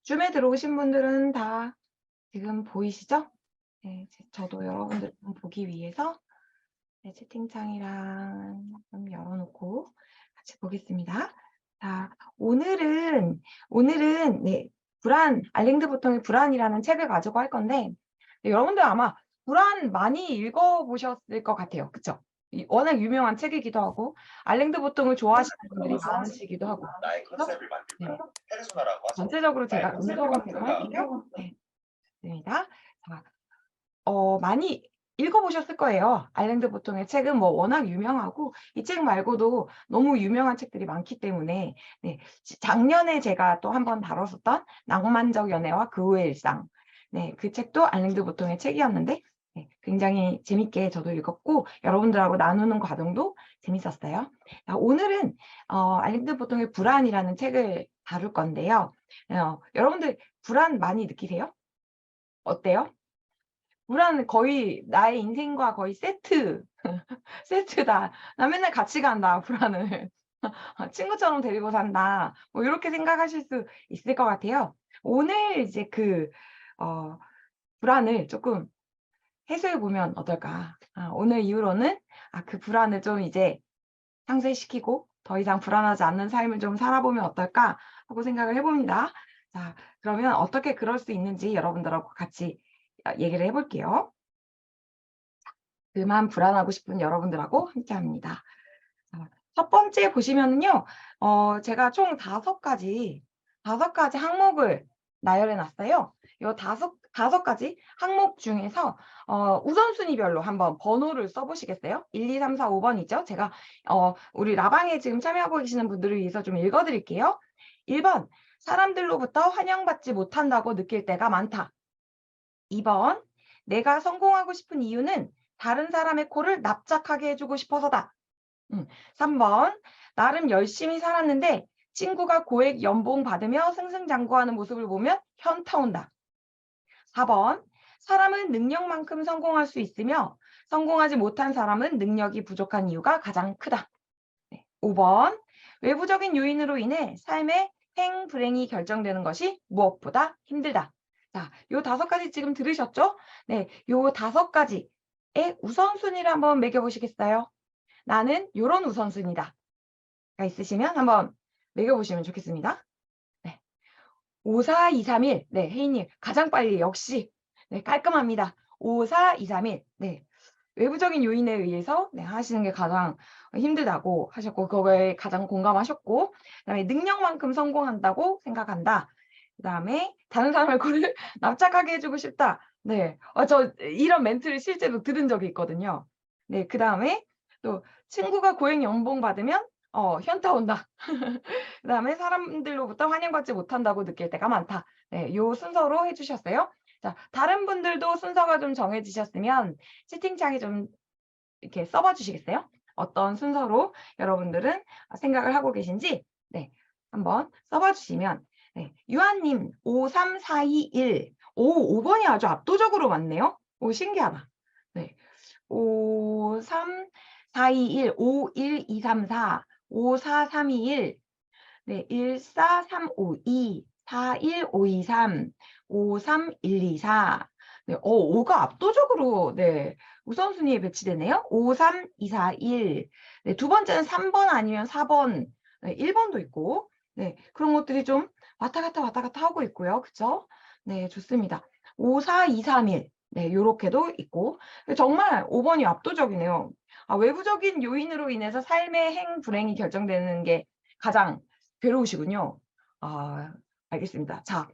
줌에 들어오신 분들은 다 지금 보이시죠? 네, 저도 여러분들 좀 보기 위해서 네, 채팅창이랑 좀 열어놓고 같이 보겠습니다. 자, 오늘은 네, 알랭드 보통의 불안이라는 책을 가지고 할 건데, 네, 여러분들 아마 불안 많이 읽어보셨을 것 같아요. 그쵸? 워낙 유명한 책이기도 하고, 알랭드 보통을 좋아하시는 분들이 많으시기도 하고. 나의 컨셉을 만들 거야. 네. 페르소나라고 하죠. 전체적으로 제가 음성으로 할게요. 네, 됩니다. 자, 많이 읽어보셨을 거예요. 알랭드 보통의 책은 뭐 워낙 유명하고 이 책 말고도 너무 유명한 책들이 많기 때문에 네, 작년에 제가 또 한 번 다뤘었던 낭만적 연애와 그 후의 일상, 네, 그 책도 알랭드 보통의 책이었는데 네, 굉장히 재밌게 저도 읽었고 여러분들하고 나누는 과정도 재밌었어요. 자, 오늘은 알랭드 보통의 불안이라는 책을 다룰 건데요. 여러분들 불안 많이 느끼세요? 어때요? 불안은 거의 나의 인생과 거의 세트다. 나 맨날 같이 간다, 불안을. 친구처럼 데리고 산다. 뭐 이렇게 생각하실 수 있을 것 같아요. 오늘 이제 불안을 조금 해소해 보면 어떨까. 오늘 이후로는 그 불안을 좀 이제 상쇄시키고 더 이상 불안하지 않는 삶을 좀 살아보면 어떨까 하고 생각을 해봅니다. 자, 그러면 어떻게 그럴 수 있는지 여러분들하고 같이 얘기를 해볼게요. 그만 불안하고 싶은 여러분들하고 함께합니다. 첫 번째 보시면요, 제가 총 다섯 가지 항목을 나열해 놨어요. 이 다섯 가지 항목 중에서 우선순위별로 한번 번호를 써보시겠어요? 1, 2, 3, 4, 5번이죠. 제가 우리 라방에 지금 참여하고 계시는 분들을 위해서 좀 읽어드릴게요. 1번, 사람들로부터 환영받지 못한다고 느낄 때가 많다. 2번, 내가 성공하고 싶은 이유는 다른 사람의 코를 납작하게 해주고 싶어서다. 3번, 나름 열심히 살았는데 친구가 고액 연봉 받으며 승승장구하는 모습을 보면 현타 온다. 4번, 사람은 능력만큼 성공할 수 있으며 성공하지 못한 사람은 능력이 부족한 이유가 가장 크다. 5번, 외부적인 요인으로 인해 삶의 행불행이 결정되는 것이 무엇보다 힘들다. 자, 요 다섯 가지 지금 들으셨죠? 네, 요 다섯 가지의 우선순위를 한번 매겨보시겠어요? 나는 요런 우선순위다. 가 있으시면 한번 매겨보시면 좋겠습니다. 네. 5, 4, 2, 3, 1. 네, 혜인님 가장 빨리 역시 네, 깔끔합니다. 5, 4, 2, 3, 1. 네. 외부적인 요인에 의해서 네, 하시는 게 가장 힘들다고 하셨고 그거에 가장 공감하셨고 그다음에 능력만큼 성공한다고 생각한다. 그다음에 다른 사람의 코를 납작하게 해주고 싶다. 네, 저 이런 멘트를 실제로 들은 적이 있거든요. 네, 그다음에 또 친구가 고액 연봉 받으면 현타 온다. 그다음에 사람들로부터 환영받지 못한다고 느낄 때가 많다. 네, 요 순서로 해주셨어요. 자, 다른 분들도 순서가 좀 정해지셨으면 채팅창에 좀 이렇게 써봐 주시겠어요? 어떤 순서로 여러분들은 생각을 하고 계신지 네, 한번 써봐 주시면 네, 유한님 53421 5번이 아주 압도적으로 많네요. 오, 신기하다. 네, 53421 51234 54321 네, 14352 41523 53124 네, 5가 압도적으로 네, 우선순위에 배치되네요. 53241 네, 두 번째는 3번 아니면 4번 네, 1번도 있고 네, 그런 것들이 좀 왔다 갔다 하고 있고요. 그쵸? 네, 좋습니다. 54231 네, 요렇게도 있고 정말 5번이 압도적이네요. 외부적인 요인으로 인해서 삶의 행불행이 결정되는 게 가장 괴로우시군요. 알겠습니다. 자,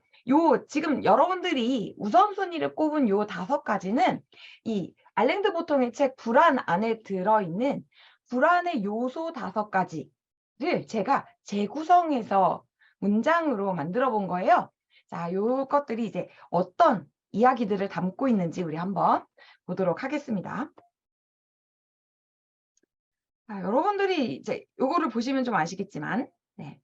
지금 여러분들이 우선순위를 꼽은 요 다섯 가지는 이 알랭드 보통의 책 불안 안에 들어있는 불안의 요소 다섯 가지를 제가 재구성해서 문장으로 만들어 본 거예요. 자, 요 것들이 이제 어떤 이야기들을 담고 있는지 우리 한번 보도록 하겠습니다. 자, 여러분들이 이제 요거를 보시면 좀 아시겠지만, 네.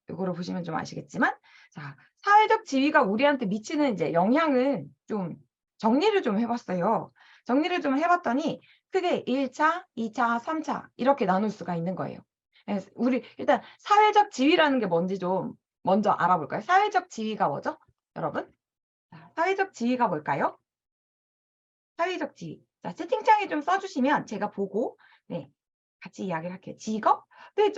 요거를 보시면 좀 아시겠지만, 자, 사회적 지위가 우리한테 미치는 이제 영향을 좀 정리를 좀 해봤어요. 정리를 좀 해봤더니 크게 1차, 2차, 3차 이렇게 나눌 수가 있는 거예요. 우리 일단 사회적 지위라는 게 뭔지 좀 먼저 알아볼까요? 사회적 지위가 뭐죠? 여러분? 자, 사회적 지위가 뭘까요? 사회적 지위. 자, 채팅창에 좀 써주시면 제가 보고, 네, 같이 이야기를 할게요. 직업? 네,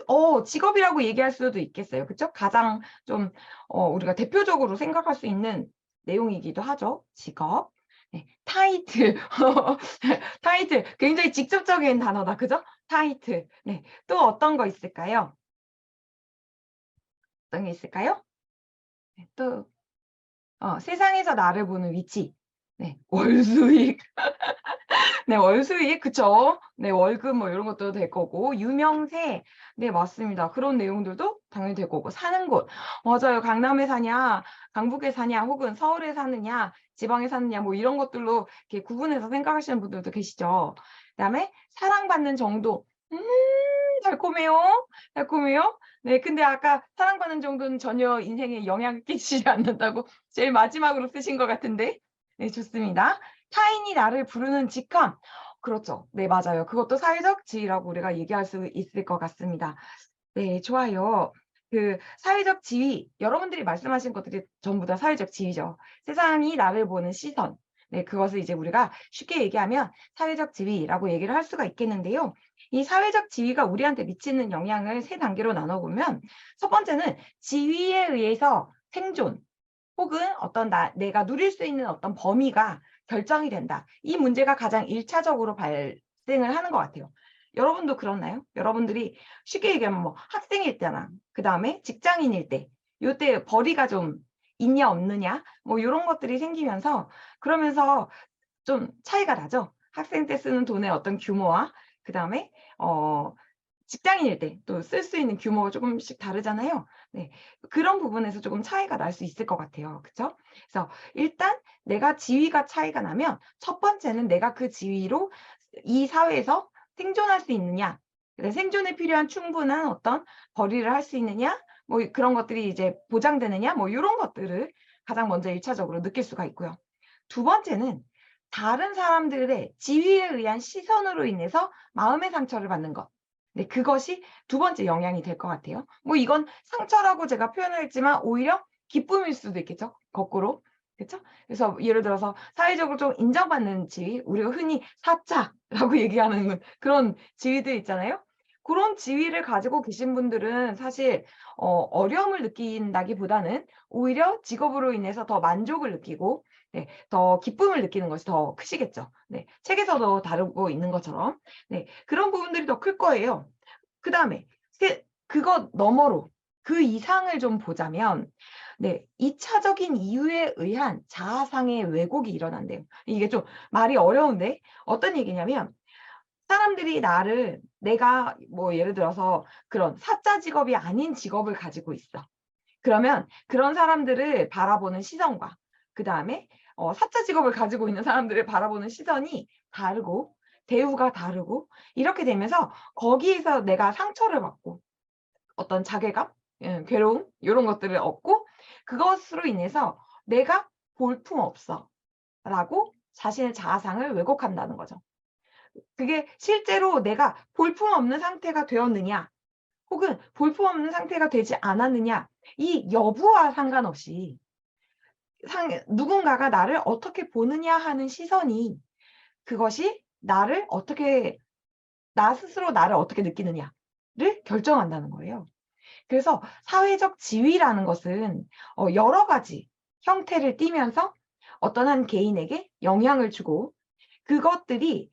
직업이라고 얘기할 수도 있겠어요. 그쵸? 가장 좀, 우리가 대표적으로 생각할 수 있는 내용이기도 하죠. 직업. 네, 타이틀. 타이틀. 굉장히 직접적인 단어다. 그죠? 타이틀. 네, 또 어떤 거 있을까요? 어떤 게 있을까요? 네, 또, 세상에서 나를 보는 위치. 네, 월수익. 네, 월수익, 그쵸? 네, 월급 뭐 이런 것도 될 거고, 유명세, 네, 맞습니다. 그런 내용들도 당연히 될 거고, 사는 곳, 맞아요. 강남에 사냐, 강북에 사냐, 혹은 서울에 사느냐, 지방에 사느냐, 뭐 이런 것들로 이렇게 구분해서 생각하시는 분들도 계시죠. 그다음에 사랑받는 정도, 달콤해요, 달콤해요. 네, 근데 아까 사랑받는 정도는 전혀 인생에 영향을 끼치지 않는다고 제일 마지막으로 쓰신 것 같은데, 네, 좋습니다. 타인이 나를 부르는 직함. 그렇죠. 네, 맞아요. 그것도 사회적 지위라고 우리가 얘기할 수 있을 것 같습니다. 네, 좋아요. 그 사회적 지위, 여러분들이 말씀하신 것들이 전부 다 사회적 지위죠. 세상이 나를 보는 시선. 네, 그것을 이제 우리가 쉽게 얘기하면 사회적 지위라고 얘기를 할 수가 있겠는데요. 이 사회적 지위가 우리한테 미치는 영향을 세 단계로 나눠보면 첫 번째는 지위에 의해서 생존, 혹은 어떤 내가 누릴 수 있는 어떤 범위가 결정이 된다. 이 문제가 가장 1차적으로 발생을 하는 것 같아요. 여러분도 그렇나요? 여러분들이 쉽게 얘기하면 뭐 학생일 때나 그다음에 직장인일 때 요때 벌이가 좀 있냐 없느냐 뭐 이런 것들이 생기면서 그러면서 좀 차이가 나죠. 학생 때 쓰는 돈의 어떤 규모와 그다음에 직장인일 때 또 쓸 수 있는 규모가 조금씩 다르잖아요. 네. 그런 부분에서 조금 차이가 날 수 있을 것 같아요. 그쵸? 그래서 일단 내가 지위가 차이가 나면 첫 번째는 내가 그 지위로 이 사회에서 생존할 수 있느냐, 생존에 필요한 충분한 어떤 벌이를 할 수 있느냐, 뭐 그런 것들이 이제 보장되느냐, 뭐 이런 것들을 가장 먼저 1차적으로 느낄 수가 있고요. 두 번째는 다른 사람들의 지위에 의한 시선으로 인해서 마음의 상처를 받는 것. 네, 그것이 두 번째 영향이 될 것 같아요. 뭐 이건 상처라고 제가 표현을 했지만 오히려 기쁨일 수도 있겠죠. 거꾸로. 그렇죠? 그래서 예를 들어서 사회적으로 좀 인정받는 지위, 우리가 흔히 사자라고 얘기하는 그런 지위들 있잖아요. 그런 지위를 가지고 계신 분들은 사실 어려움을 느낀다기보다는 오히려 직업으로 인해서 더 만족을 느끼고 네, 더 기쁨을 느끼는 것이 더 크시겠죠. 네, 책에서도 다루고 있는 것처럼 네, 그런 부분들이 더 클 거예요. 그다음에 그것 너머로 그 이상을 좀 보자면 네, 2차적인 이유에 의한 자아상의 왜곡이 일어난대요. 이게 좀 말이 어려운데 어떤 얘기냐면 사람들이 나를 내가 뭐 예를 들어서 그런 사자 직업이 아닌 직업을 가지고 있어. 그러면 그런 사람들을 바라보는 시선과 그다음에 사자 직업을 가지고 있는 사람들을 바라보는 시선이 다르고 대우가 다르고 이렇게 되면서 거기에서 내가 상처를 받고 어떤 자괴감, 괴로움 요런 것들을 얻고 그것으로 인해서 '내가 볼품없어.'라고 자신의 자아상을 왜곡한다는 거죠. 그게 실제로 내가 볼품없는 상태가 되었느냐 혹은 볼품없는 상태가 되지 않았느냐 이 여부와 상관없이 누군가가 나를 어떻게 보느냐 하는 시선이 그것이 나를 어떻게 나 스스로 나를 어떻게 느끼느냐를 결정한다는 거예요. 그래서 사회적 지위라는 것은 여러 가지 형태를 띠면서 어떤 한 개인에게 영향을 주고 그것들이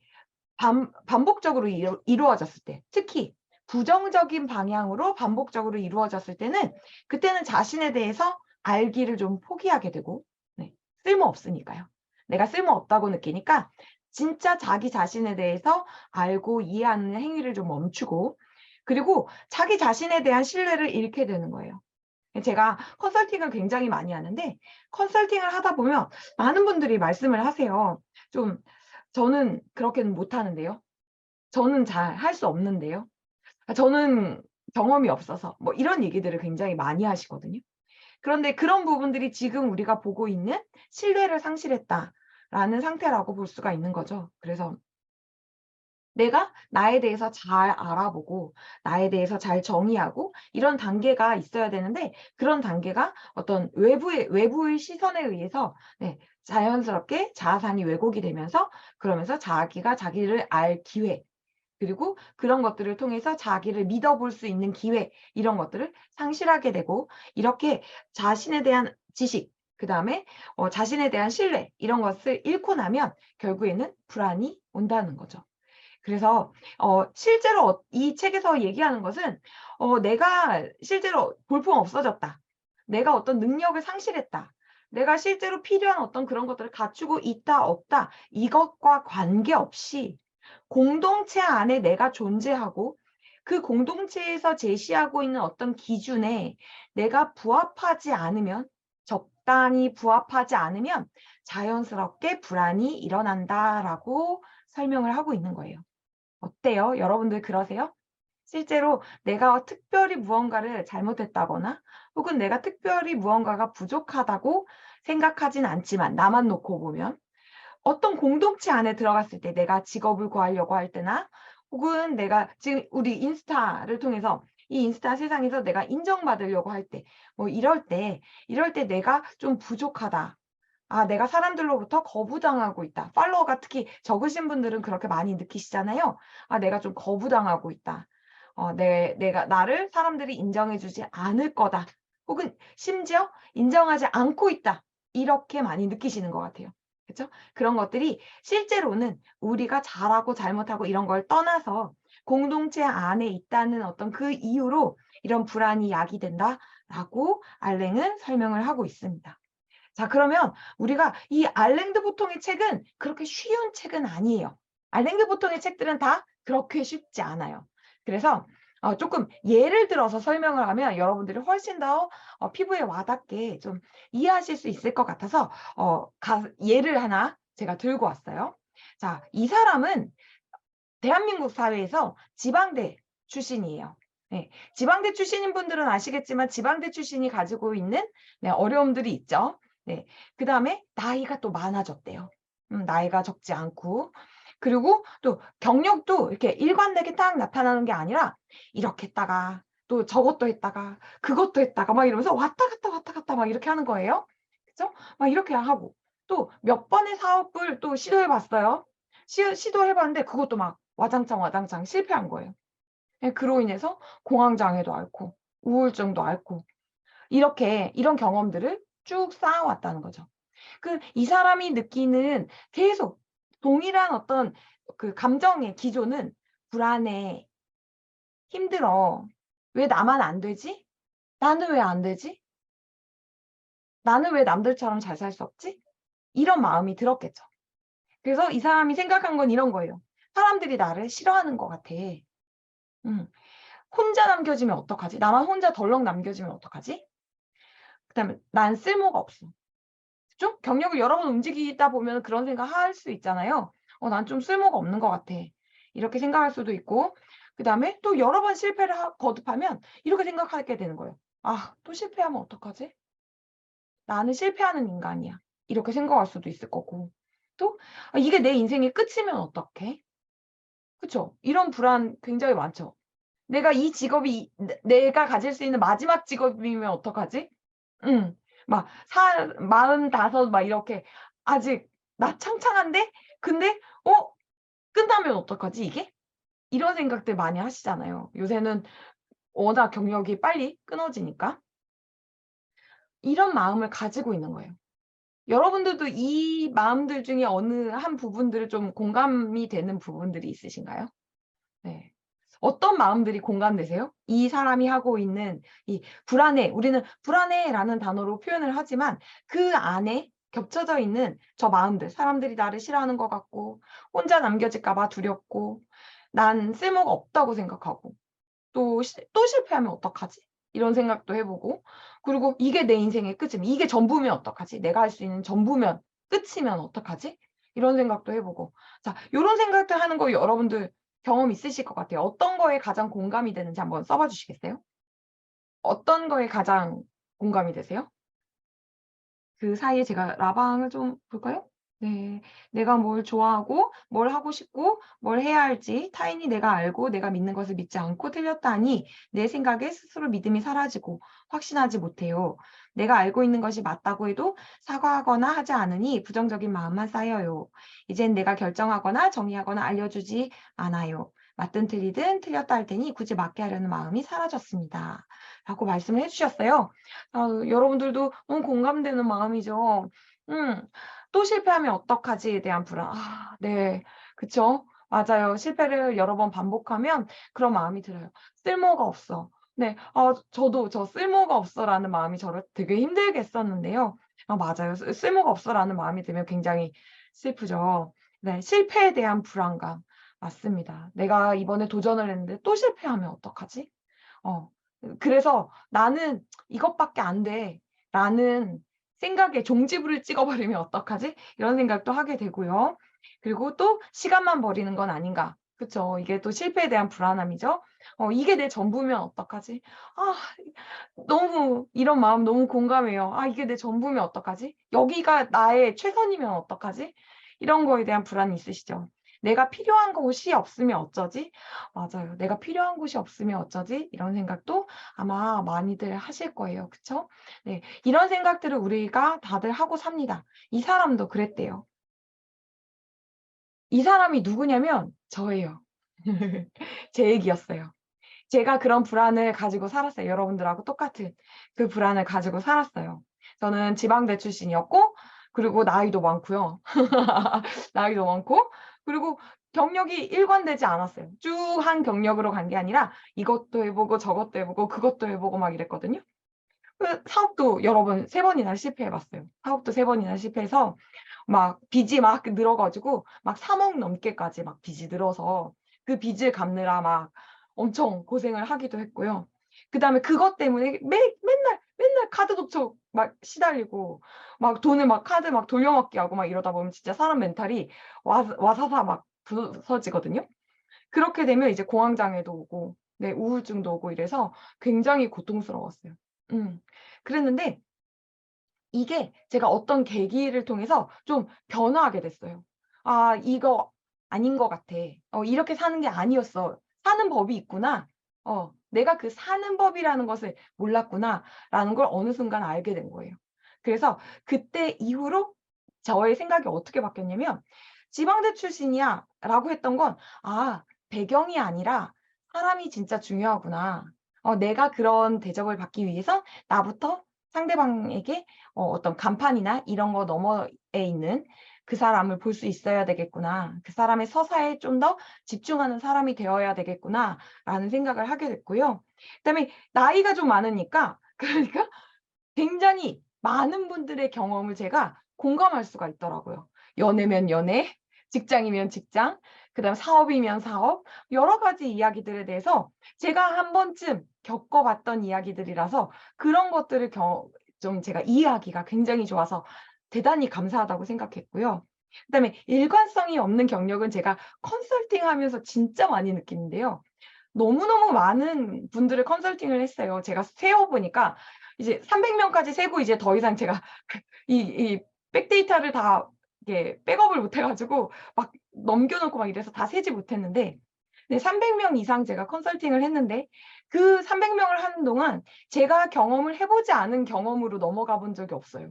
반복적으로 이루어졌을 때 특히 부정적인 방향으로 반복적으로 이루어졌을 때는 그때는 자신에 대해서 알기를 좀 포기하게 되고 네, 쓸모없으니까요. 내가 쓸모없다고 느끼니까 진짜 자기 자신에 대해서 알고 이해하는 행위를 좀 멈추고 그리고 자기 자신에 대한 신뢰를 잃게 되는 거예요. 제가 컨설팅을 굉장히 많이 하는데 컨설팅을 하다 보면 많은 분들이 말씀을 하세요. 좀 저는 그렇게는 못하는데요. 저는 잘 할 수 없는데요. 저는 경험이 없어서 뭐 이런 얘기들을 굉장히 많이 하시거든요. 그런데 그런 부분들이 지금 우리가 보고 있는 신뢰를 상실했다라는 상태라고 볼 수가 있는 거죠. 그래서 내가 나에 대해서 잘 알아보고 나에 대해서 잘 정의하고 이런 단계가 있어야 되는데 그런 단계가 어떤 외부의 시선에 의해서 자연스럽게 자아상이 왜곡이 되면서 그러면서 자기가 자기를 알 기회 그리고 그런 것들을 통해서 자기를 믿어볼 수 있는 기회 이런 것들을 상실하게 되고 이렇게 자신에 대한 지식 그다음에 자신에 대한 신뢰 이런 것을 잃고 나면 결국에는 불안이 온다는 거죠. 그래서 실제로 이 책에서 얘기하는 것은 내가 실제로 볼품 없어졌다. 내가 어떤 능력을 상실했다. 내가 실제로 필요한 어떤 그런 것들을 갖추고 있다 없다 이것과 관계없이 공동체 안에 내가 존재하고 그 공동체에서 제시하고 있는 어떤 기준에 내가 부합하지 않으면 적당히 부합하지 않으면 자연스럽게 불안이 일어난다라고 설명을 하고 있는 거예요. 어때요? 여러분들 그러세요? 실제로 내가 특별히 무언가를 잘못했다거나 혹은 내가 특별히 무언가가 부족하다고 생각하진 않지만 나만 놓고 보면 어떤 공동체 안에 들어갔을 때 내가 직업을 구하려고 할 때나 혹은 내가 지금 우리 인스타를 통해서 이 인스타 세상에서 내가 인정받으려고 할 때 뭐 이럴 때 내가 좀 부족하다. 아, 내가 사람들로부터 거부당하고 있다. 팔로워가 특히 적으신 분들은 그렇게 많이 느끼시잖아요. 아, 내가 좀 거부당하고 있다. 내가 나를 사람들이 인정해주지 않을 거다. 혹은 심지어 인정하지 않고 있다. 이렇게 많이 느끼시는 것 같아요. 그렇죠? 그런 것들이 실제로는 우리가 잘하고 잘못하고 이런 걸 떠나서 공동체 안에 있다는 어떤 그 이유로 이런 불안이 야기된다라고 알랭은 설명을 하고 있습니다. 자, 그러면 우리가 이 알랭드 보통의 책은 그렇게 쉬운 책은 아니에요. 알랭드 보통의 책들은 다 그렇게 쉽지 않아요. 그래서 조금 예를 들어서 설명을 하면 여러분들이 훨씬 더 피부에 와닿게 좀 이해하실 수 있을 것 같아서 예를 하나 제가 들고 왔어요. 자, 이 사람은 대한민국 사회에서 지방대 출신이에요. 네, 지방대 출신인 분들은 아시겠지만 지방대 출신이 가지고 있는 어려움들이 있죠. 네, 그 다음에 나이가 또 많아졌대요. 나이가 적지 않고 그리고 또 경력도 이렇게 일관되게 딱 나타나는 게 아니라 이렇게 했다가 또 저것도 했다가 그것도 했다가 막 이러면서 왔다 갔다 막 이렇게 하는 거예요. 그죠? 막 이렇게 하고 또 몇 번의 사업을 또 시도해 봤어요. 시도해 봤는데 그것도 막 와장창 실패한 거예요. 예, 그로 인해서 공황장애도 앓고 우울증도 앓고 이렇게 이런 경험들을 쭉 쌓아왔다는 거죠. 이 사람이 느끼는 계속 동일한 어떤 그 감정의 기조는 불안해, 힘들어. 왜 나만 안 되지? 나는 왜 안 되지? 나는 왜 남들처럼 잘 살 수 없지? 이런 마음이 들었겠죠. 그래서 이 사람이 생각한 건 이런 거예요. 사람들이 나를 싫어하는 것 같아. 혼자 남겨지면 어떡하지? 나만 혼자 덜렁 남겨지면 어떡하지? 그다음에 난 쓸모가 없어. 그죠? 경력을 여러 번 움직이다 보면 그런 생각할 수 있잖아요. 난 좀 쓸모가 없는 것 같아. 이렇게 생각할 수도 있고 그다음에 또 여러 번 실패를 거듭하면 이렇게 생각하게 되는 거예요. 아, 또 실패하면 어떡하지? 나는 실패하는 인간이야. 이렇게 생각할 수도 있을 거고 또 이게 내 인생의 끝이면 어떡해? 그쵸? 이런 불안 굉장히 많죠. 내가 이 직업이 내가 가질 수 있는 마지막 직업이면 어떡하지? 막 45 막 이렇게 아직 나 창창한데 근데 끝나면 어떡하지 이게? 이런 생각들 많이 하시잖아요. 요새는 워낙 경력이 빨리 끊어지니까. 이런 마음을 가지고 있는 거예요. 여러분들도 이 마음들 중에 어느 한 부분들을 좀 공감이 되는 부분들이 있으신가요? 네. 어떤 마음들이 공감되세요? 이 사람이 하고 있는 이 불안해. 우리는 불안해라는 단어로 표현을 하지만 그 안에 겹쳐져 있는 저 마음들. 사람들이 나를 싫어하는 것 같고 혼자 남겨질까 봐 두렵고 난 쓸모가 없다고 생각하고 또 실패하면 어떡하지? 이런 생각도 해 보고 그리고 이게 내 인생의 끝이면 이게 전부면 어떡하지? 내가 할 수 있는 전부면 끝이면 어떡하지? 이런 생각도 해 보고 자, 요런 생각들 하는 거 여러분들 경험 있으실 것 같아요. 어떤 거에 가장 공감이 되는지 한번 써 봐 주시겠어요? 어떤 거에 가장 공감이 되세요? 그 사이에 제가 라방을 좀 볼까요? 네. 내가 뭘 좋아하고 뭘 하고 싶고 뭘 해야 할지 타인이 내가 알고 내가 믿는 것을 믿지 않고 틀렸다 하니 내 생각에 스스로 믿음이 사라지고 확신하지 못해요. 내가 알고 있는 것이 맞다고 해도 사과하거나 하지 않으니 부정적인 마음만 쌓여요. 이젠 내가 결정하거나 정의하거나 알려주지 않아요. 맞든 틀리든 틀렸다 할 테니 굳이 맞게 하려는 마음이 사라졌습니다. 라고 말씀을 해주셨어요. 여러분들도 너무 공감되는 마음이죠. 음. 또 실패하면 어떡하지에 대한 불안. 네. 그쵸. 맞아요. 실패를 여러 번 반복하면 그런 마음이 들어요. '쓸모가 없어.' 네. 저도 '쓸모가 없어.'라는 마음이 저를 되게 힘들게 했었는데요. 맞아요. '쓸모가 없어.'라는 마음이 들면 굉장히 슬프죠. 네. 실패에 대한 불안감. 맞습니다. '내가 이번에 도전을 했는데 또 실패하면 어떡하지?' 어. 그래서 '나는 이것밖에 안 돼.'라는 생각에 종지부를 찍어 버리면 어떡하지? 이런 생각도 하게 되고요. 그리고 또 '시간만 버리는 건 아닌가.' 그쵸. 이게 또 실패에 대한 불안함이죠. '이게 내 전부면 어떡하지?' 아 너무 이런 마음 너무 공감해요. '아 이게 내 전부면 어떡하지? 여기가 나의 최선이면 어떡하지?' 이런 거에 대한 불안이 있으시죠. '내가 필요한 곳이 없으면 어쩌지?' 맞아요. '내가 필요한 곳이 없으면 어쩌지?' 이런 생각도 아마 많이들 하실 거예요. 그쵸? 네. 이런 생각들을 우리가 다들 하고 삽니다. 이 사람도 그랬대요. 이 사람이 누구냐면 저예요. 제 얘기였어요. 제가 그런 불안을 가지고 살았어요. 여러분들하고 똑같은 그 불안을 가지고 살았어요. 저는 지방대 출신이었고 그리고 나이도 많고요. 나이도 많고 그리고 경력이 일관되지 않았어요. 쭉 한 경력으로 간 게 아니라 이것도 해 보고 저것도 해 보고 그것도 해 보고 막 이랬거든요. 사업도 여러 번 3 번이나 실패해 봤어요. 사업도 3 번이나 실패해서 막 빚이 막 늘어 가지고 막 3억 넘게까지 막 빚이 늘어서 그 빚을 갚느라 막 엄청 고생을 하기도 했고요. 그다음에 그것 때문에 맨날 카드 독촉 막 시달리고 막 돈을 막 카드 막 돌려막기 하고 막 이러다 보면 진짜 사람 멘탈이 와사사 막 부서지거든요. 그렇게 되면 이제 공황장애도 오고 네 우울증도 오고 이래서 굉장히 고통스러웠어요. 음. 그랬는데 이게 제가 어떤 계기를 통해서 좀 변화하게 됐어요. '아 이거 아닌 것 같아. 이렇게 사는 게 아니었어. 사는 법이 있구나. 내가 그 사는 법이라는 것을 몰랐구나.'라는 걸 어느 순간 알게 된 거예요. 그래서 그때 이후로 저의 생각이 어떻게 바뀌었냐면 '지방대 출신이야.'라고 했던 건 '아 배경이 아니라 사람이 진짜 중요하구나. 내가 그런 대접을 받기 위해서 나부터 상대방에게 어떤 간판이나 이런 거 너머에 있는 그 사람을 볼 수 있어야 되겠구나. 그 사람의 서사에 좀 더 집중하는 사람이 되어야 되겠구나'라는 생각을 하게 됐고요. 그다음에 나이가 좀 많으니까 그러니까 굉장히 많은 분들의 경험을 제가 공감할 수가 있더라고요. 연애면 연애, 직장이면 직장, 그다음에 사업이면 사업, 여러 가지 이야기들에 대해서 제가 한 번쯤 겪어 봤던 이야기들이라서 그런 것들을 좀 제가 이해하기가 굉장히 좋아서 대단히 감사하다고 생각했고요. 그다음에 일관성이 없는 경력은 제가 컨설팅하면서 진짜 많이 느끼는데요. 너무너무 많은 분들을 컨설팅을 했어요. 제가 세어 보니까 이제 300 명까지 세고 이제 더 이상 제가 이 백데이터를 다 이렇게 백업을 못해 가지고 막 넘겨 놓고 막 이래서 다 세지 못했는데 네 300명 이상 제가 컨설팅을 했는데 그 300 명을 하는 동안 제가 경험을 해 보지 않은 경험으로 넘어가 본 적이 없어요.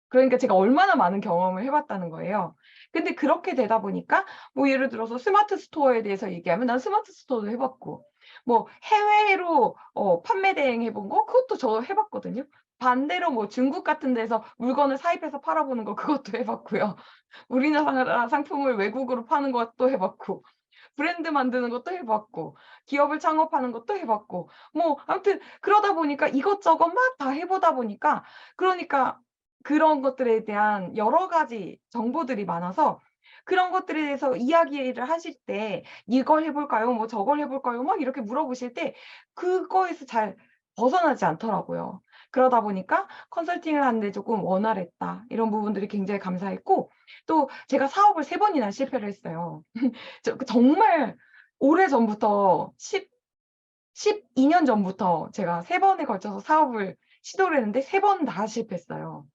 그러니까 제가 얼마나 많은 경험을 해 봤다는 거예요. 근데 그렇게 되다 보니까 뭐 예를 들어서 스마트 스토어에 대해서 얘기하면 난 스마트 스토어도 해 봤고 뭐 해외로 판매 대행 해본 거 그것도 저 해 봤거든요. 반대로 뭐 중국 같은 데서 물건을 사입해서 팔아 보는 거 그것도 해 봤고요. 우리나라 상품을 외국으로 파는 것도 해 봤고 브랜드 만드는 것도 해 봤고 기업을 창업하는 것도 해 봤고 뭐 아무튼 그러다 보니까 이것저것 막 다 해 보다 보니까 그러니까 그런 것들에 대한 여러 가지 정보들이 많아서 그런 것들에 대해서 이야기를 하실 때 "이걸 해 볼까요? 뭐 저걸 해 볼까요?" 막 이렇게 물어보실 때 그거에서 잘 벗어나지 않더라고요. 그러다 보니까 '컨설팅을 하는데 조금 원활했다.' 이런 부분들이 굉장히 감사했고 또 제가 사업을 3 번이나 실패를 했어요. 정말 오래전부터 12년 전부터 제가 3 번에 걸쳐서 사업을 시도를 했는데 3번 다 실패했어요.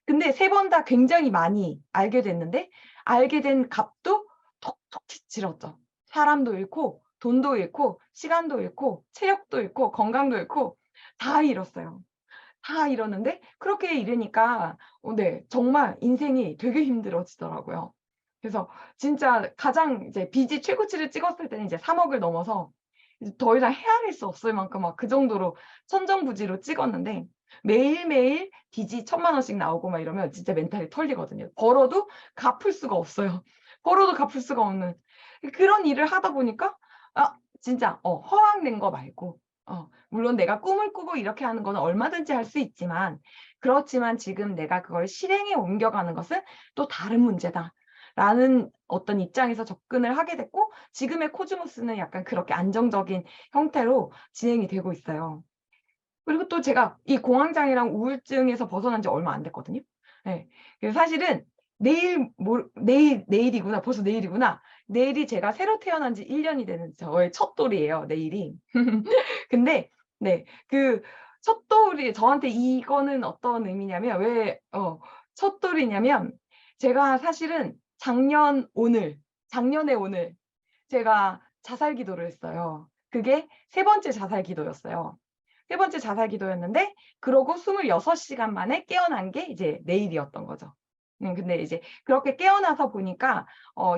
근데 3번 다 굉장히 많이 알게 됐는데 알게 된 값도 톡톡 치렀죠. 사람도 잃고 돈도 잃고 시간도 잃고 체력도 잃고 건강도 잃고 다 잃었어요. 다 잃었는데 그렇게 잃으니까 네 정말 인생이 되게 힘들어지더라고요. 그래서 진짜 가장 이제 빚이 최고치를 찍었을 때는 이제 3억을 넘어서 이제 더 이상 헤아릴 수 없을 만큼 막 그 정도로 천정부지로 찍었는데 매일매일 빚이 1,000만 원씩 나오고 막 이러면 진짜 멘탈이 털리거든요. 벌어도 갚을 수가 없어요. 벌어도 갚을 수가 없는 그런 일을 하다 보니까 진짜 허황된 거 말고 물론 내가 꿈을 꾸고 이렇게 하는 거는 얼마든지 할 수 있지만 그렇지만 지금 내가 그걸 실행에 옮겨가는 것은 또 다른 문제다라는 어떤 입장에서 접근을 하게 됐고 지금의 코즈모스는 약간 그렇게 안정적인 형태로 진행이 되고 있어요. 그리고 또 제가 이 공황장애랑 우울증에서 벗어난 지 얼마 안 됐거든요. 네. 그래서 사실은 내일이구나. 벌써 내일이구나. 내일이 제가 새로 태어난 지 1 년이 되는 저의 첫 돌이에요, 내일이. 근데 네. 그 첫 돌이 저한테 이거는 어떤 의미냐면 왜 첫 돌이냐면 제가 사실은 작년에 오늘 제가 자살 기도를 했어요. 그게 3번째 자살 기도였어요. 3번째 자살 기도였는데 그러고 26시간 만에 깨어난 게 이제 내일이었던 거죠. 근데 이제 그렇게 깨어나서 보니까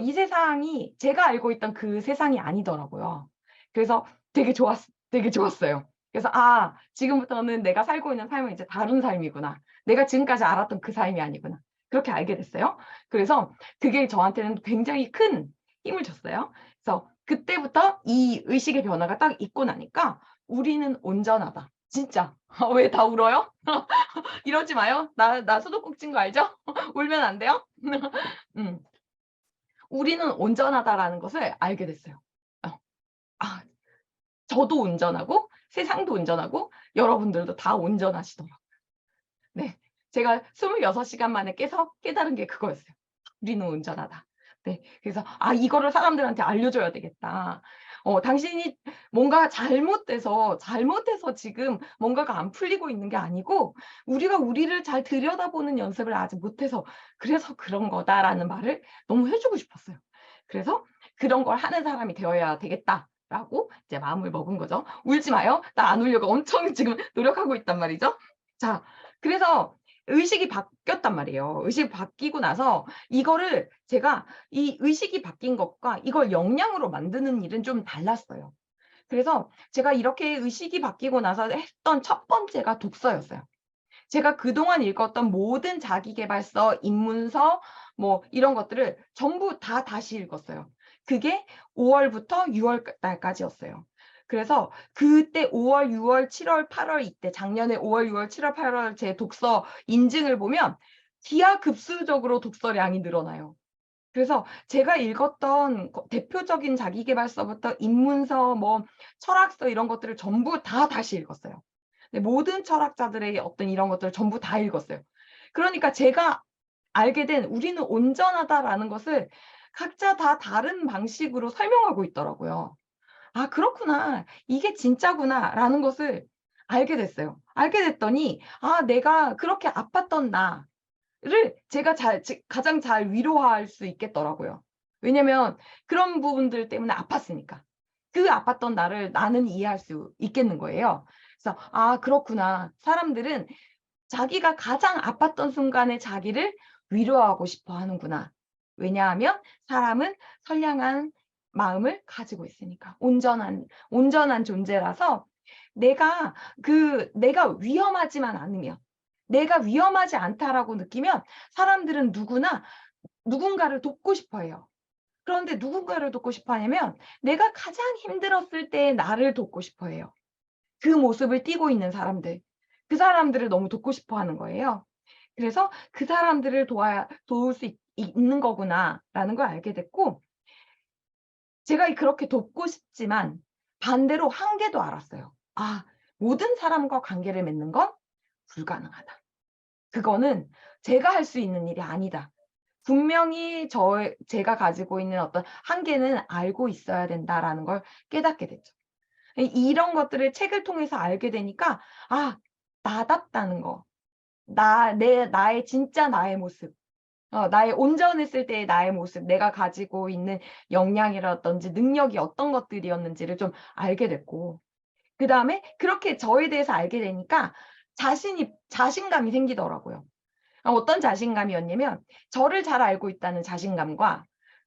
이 세상이 제가 알고 있던 그 세상이 아니더라고요. 그래서 되게 좋았어요. 그래서 '아 지금부터는 내가 살고 있는 삶은 이제 다른 삶이구나. 내가 지금까지 알았던 그 삶이 아니구나.' 그렇게 알게 됐어요. 그래서 그게 저한테는 굉장히 큰 힘을 줬어요. 그래서 그때부터 이 의식의 변화가 딱 있고 나니까 '우리는 온전하다.' 진짜. 왜 다 울어요? 이러지 마요. 나 수도꼭지인 거 알죠? 울면 안 돼요. 음. '우리는 온전하다.'라는 것을 알게 됐어요. 어. 아 저도 온전하고 세상도 온전하고 여러분들도 다 온전하시더라고요. 네. 제가 26시간 만에 깨달은 게 그거였어요. '우리는 온전하다.' 네. 그래서 '아 이거를 사람들한테 알려줘야 되겠다. 당신이 뭔가 잘못돼서 지금 뭔가가 안 풀리고 있는 게 아니고 우리가 우리를 잘 들여다보는 연습을 아직 못해서 그래서 그런 거다.'라는 말을 너무 해 주고 싶었어요. 그래서 '그런 걸 하는 사람이 되어야 되겠다.'라고 이제 마음을 먹은 거죠. 울지 마요. 나 안 울려고 엄청 지금 노력하고 있단 말이죠. 자 그래서 의식이 바뀌었단 말이에요. 의식이 바뀌고 나서 이거를 제가 이 의식이 바뀐 것과 이걸 역량으로 만드는 일은 좀 달랐어요. 그래서 제가 이렇게 의식이 바뀌고 나서 했던 첫 번째가 독서였어요. 제가 그동안 읽었던 모든 자기계발서, 입문서 뭐 이런 것들을 전부 다 다시 읽었어요. 그게 5 월부터 6월 달까지였어요. 그래서 그때 5 월, 6 월, 7 월, 8월 이때 작년에 5 월, 6 월, 7 월, 8월 제 독서 인증을 보면 기하급수적으로 독서량이 늘어나요. 그래서 제가 읽었던 대표적인 자기계발서부터 입문서 뭐 철학서 이런 것들을 전부 다 다시 읽었어요. 네 모든 철학자들의 어떤 이런 것들을 전부 다 읽었어요. 그러니까 제가 알게 된 '우리는 온전하다.'라는 것을 각자 다 다른 방식으로 설명하고 있더라고요. '아 그렇구나. 이게 진짜구나.'라는 것을 알게 됐어요. 알게 됐더니 내가 그렇게 아팠던 나를 제가 가장 잘 위로할 수 있겠더라고요. 왜냐면 그런 부분들 때문에 아팠으니까. 그 아팠던 나를 나는 이해할 수 있겠는 거예요. 그래서 '아 그렇구나. 사람들은 자기가 가장 아팠던 순간에 자기를 위로하고 싶어 하는구나. 왜냐하면 사람은 선량한 마음을 가지고 있으니까. 온전한 존재라서 내가 위험하지만 않으면, 내가 위험하지 않다라고 느끼면 사람들은 누구나 누군가를 돕고 싶어 해요. 그런데 누군가를 돕고 싶어 하냐면 내가 가장 힘들었을 때 나를 돕고 싶어 해요. 그 모습을 띠고 있는 사람들. 그 사람들을 너무 돕고 싶어 하는 거예요. 그래서 '그 사람들을 도울 수 있는 거구나.'라는 걸 알게 됐고 제가 그렇게 돕고 싶지만 반대로 한계도 알았어요. '모든 사람과 관계를 맺는 건 불가능하다. 그거는 제가 할 수 있는 일이 아니다. 분명히 제가 가지고 있는 어떤 한계는 알고 있어야 된다.'라는 걸 깨닫게 됐죠. 이런 것들을 책을 통해서 알게 되니까 나답다는 거. 나의 진짜 나의 모습. 나의 온전했을 때의 나의 모습, 내가 가지고 있는 역량이라든지 능력이 어떤 것들이었는지를 좀 알게 됐고, 그 다음에 그렇게 저에 대해서 알게 되니까 자신감이 생기더라고요. 어떤 자신감이었냐면, 저를 잘 알고 있다는 자신감과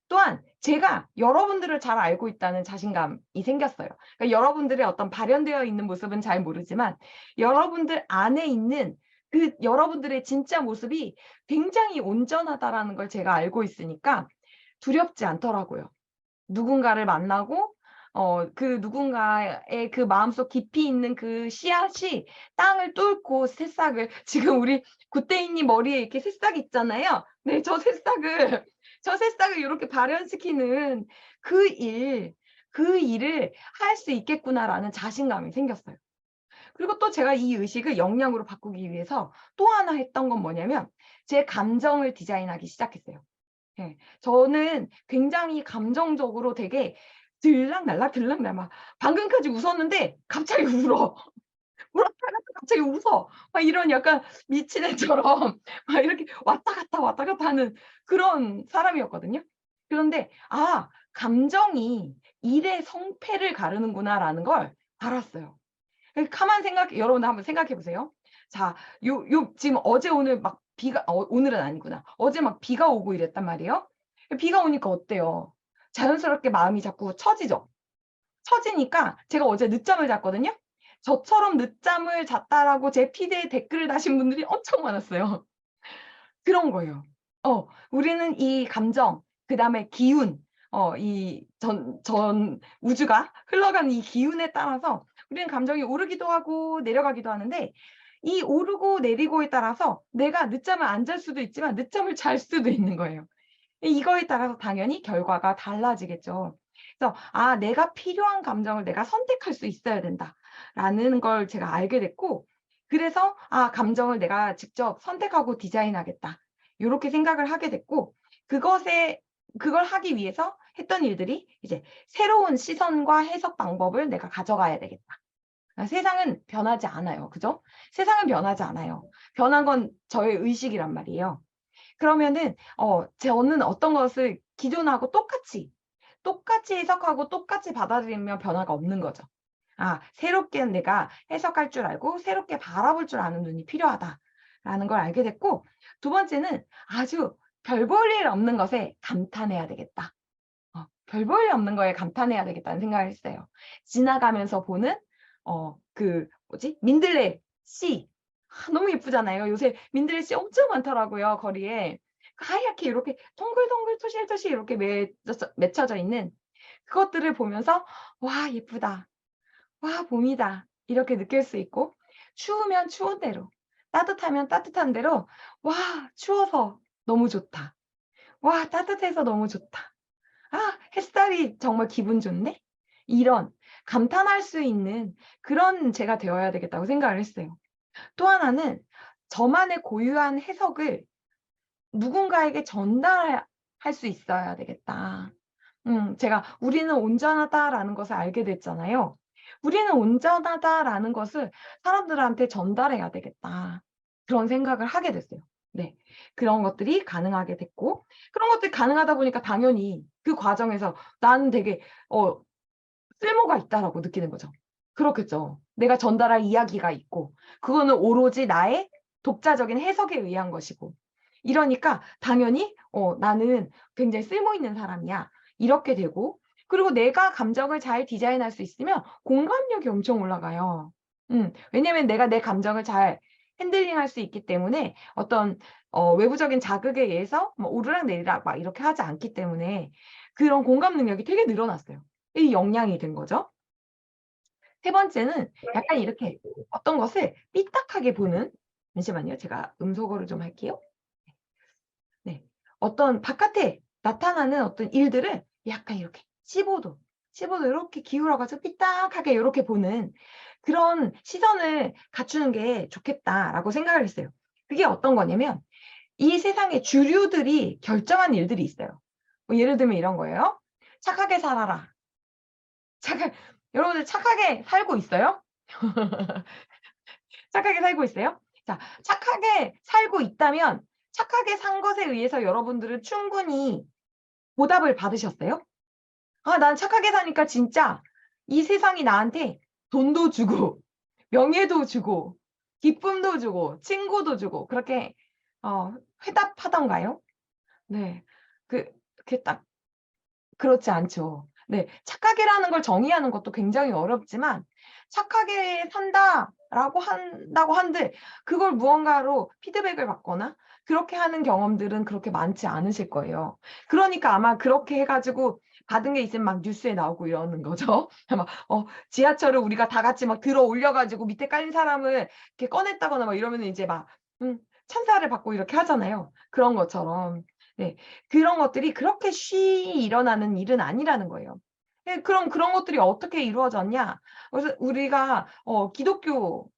또한 제가 여러분들을 잘 알고 있다는 자신감이 생겼어요. 그러니까 여러분들의 어떤 발현되어 있는 모습은 잘 모르지만, 여러분들 안에 있는 그 여러분들의 진짜 모습이 굉장히 온전하다라는 걸 제가 알고 있으니까 두렵지 않더라고요. 누군가를 만나고 그 누군가의 그 마음속 깊이 있는 그 씨앗이 땅을 뚫고 새싹을 지금 우리 굿데이님 머리에 이렇게 새싹 있잖아요. 네, 저 새싹을 이렇게 발현시키는 그 일을 할 수 있겠구나라는 자신감이 생겼어요. 그리고 또 제가 이 의식을 역량으로 바꾸기 위해서 또 하나 했던 건 뭐냐면 제 감정을 디자인하기 시작했어요. 예. 저는 굉장히 감정적으로 되게 들락날락 막 방금까지 웃었는데 갑자기 울어. 울었다가 또 갑자기 웃어. 막 이런 약간 미친 애처럼 막 이렇게 왔다 갔다 하는 그런 사람이었거든요. 그런데 '아 감정이 일의 성패를 가르는구나.'라는 걸 알았어요. 가만 생각해 여러분 한번 생각해 보세요. 자, 지금 어제 오늘 막 비가 오늘은 아니구나. 어제 막 비가 오고 이랬단 말이에요. 비가 오니까 어때요? 자연스럽게 마음이 자꾸 처지죠. 처지니까 제가 어제 늦잠을 잤거든요. 저처럼 늦잠을 잤다라고 제 피드에 댓글을 다신 분들이 엄청 많았어요. 그런 거예요. 우리는 이 감정, 그다음에 기운, 이 전 우주가 흘러가는 이 기운에 따라서 우리는 감정이 오르기도 하고 내려가기도 하는데 이 오르고 내리고에 따라서 내가 늦잠을 안 잘 수도 있지만 늦잠을 잘 수도 있는 거예요. 이거에 따라서 당연히 결과가 달라지겠죠. 그래서 '아 내가 필요한 감정을 내가 선택할 수 있어야 된다.'라는 걸 제가 알게 됐고 그래서 '아 감정을 내가 직접 선택하고 디자인하겠다.' 요렇게 생각을 하게 됐고 그걸 하기 위해서 했던 일들이 이제 '새로운 시선과 해석 방법을 내가 가져가야 되겠다.' 세상은 변하지 않아요. 그죠? 세상은 변하지 않아요. 변한 건 저의 의식이란 말이에요. 그러면은 저는 어떤 것을 기존하고 똑같이 해석하고 똑같이 받아들이면 변화가 없는 거죠. '아 새롭게 내가 해석할 줄 알고 새롭게 바라볼 줄 아는 눈이 필요하다.'라는 걸 알게 됐고 두 번째는 아주 '별 볼 일 없는 것에 감탄해야 되겠다.' 별 볼 일 없는 거에 감탄해야 되겠다는 생각을 했어요. 지나가면서 보는 그 뭐지? 민들레 씨. 너무 예쁘잖아요. 요새 민들레 씨 엄청 많더라고요, 거리에. 하얗게 이렇게 동글동글 토실토실 이렇게 맺혀져 있는 그것들을 보면서 '와 예쁘다. 와 봄이다.' 이렇게 느낄 수 있고 추우면 추운 대로 따뜻하면 따뜻한 대로 '와 추워서 너무 좋다. 와 따뜻해서 너무 좋다. 아 햇살이 정말 기분 좋네.' 이런 감탄할 수 있는 그런 제가 되어야 되겠다고 생각을 했어요. 또 하나는 저만의 고유한 해석을 누군가에게 전달할 수 있어야 되겠다. 제가 '우리는 온전하다.'라는 것을 알게 됐잖아요. '우리는 온전하다.'라는 것을 사람들한테 전달해야 되겠다. 그런 생각을 하게 됐어요. 네. 그런 것들이 가능하게 됐고 그런 것들이 가능하다 보니까 당연히 그 과정에서 '나는 되게 쓸모가 있다.'라고 느끼는 거죠. 그렇겠죠. 내가 전달할 이야기가 있고 그거는 오로지 나의 독자적인 해석에 의한 것이고 이러니까 당연히 '나는 굉장히 쓸모 있는 사람이야.' 이렇게 되고 그리고 내가 감정을 잘 디자인할 수 있으면 공감력이 엄청 올라가요. 왜냐면 내가 내 감정을 잘 핸들링할 수 있기 때문에 어떤 외부적인 자극에 의해서 뭐 오르락내리락 막 이렇게 하지 않기 때문에 그런 공감 능력이 되게 늘어났어요. 이 역량이 된 거죠. 세 번째는 약간 이렇게 어떤 것을 삐딱하게 보는 잠시만요. 제가 음소거를 좀 할게요. 네. 어떤 바깥에 나타나는 어떤 일들을 약간 이렇게 15도 이렇게 기울어 가지고 삐딱하게 요렇게 보는 그런 시선을 갖추는 게 좋겠다라고 생각을 했어요. 그게 어떤 거냐면 이 세상의 주류들이 결정한 일들이 있어요. 뭐 예를 들면 이런 거예요. "착하게 살아라." 착하 여러분들 착하게 살고 있어요? 착하게 살고 있어요? 자, 착하게 살고 있다면 착하게 산 것에 의해서 여러분들은 충분히 보답을 받으셨어요? 아, 난 착하게 사니까 진짜 이 세상이 나한테 돈도 주고, 명예도 주고, 기쁨도 주고, 친구도 주고, 그렇게, 회답하던가요? 네. 그게 딱, 그렇지 않죠. 네. 착하게라는 걸 정의하는 것도 굉장히 어렵지만, 착하게 산다라고 한다고 한들, 그걸 무언가로 피드백을 받거나, 그렇게 하는 경험들은 그렇게 많지 않으실 거예요. 그러니까 아마 그렇게 해가지고 받은 게 있으면 막 뉴스에 나오고 이러는 거죠. 막, 지하철을 우리가 다 같이 막 들어 올려가지고 밑에 깔린 사람을 이렇게 꺼냈다거나 막 이러면 이제 막, 찬사를 받고 이렇게 하잖아요. 그런 것처럼. 네. 그런 것들이 그렇게 쉬이 일어나는 일은 아니라는 거예요. 예, 그럼 그런 것들이 어떻게 이루어졌냐? 그래서 우리가 기독교가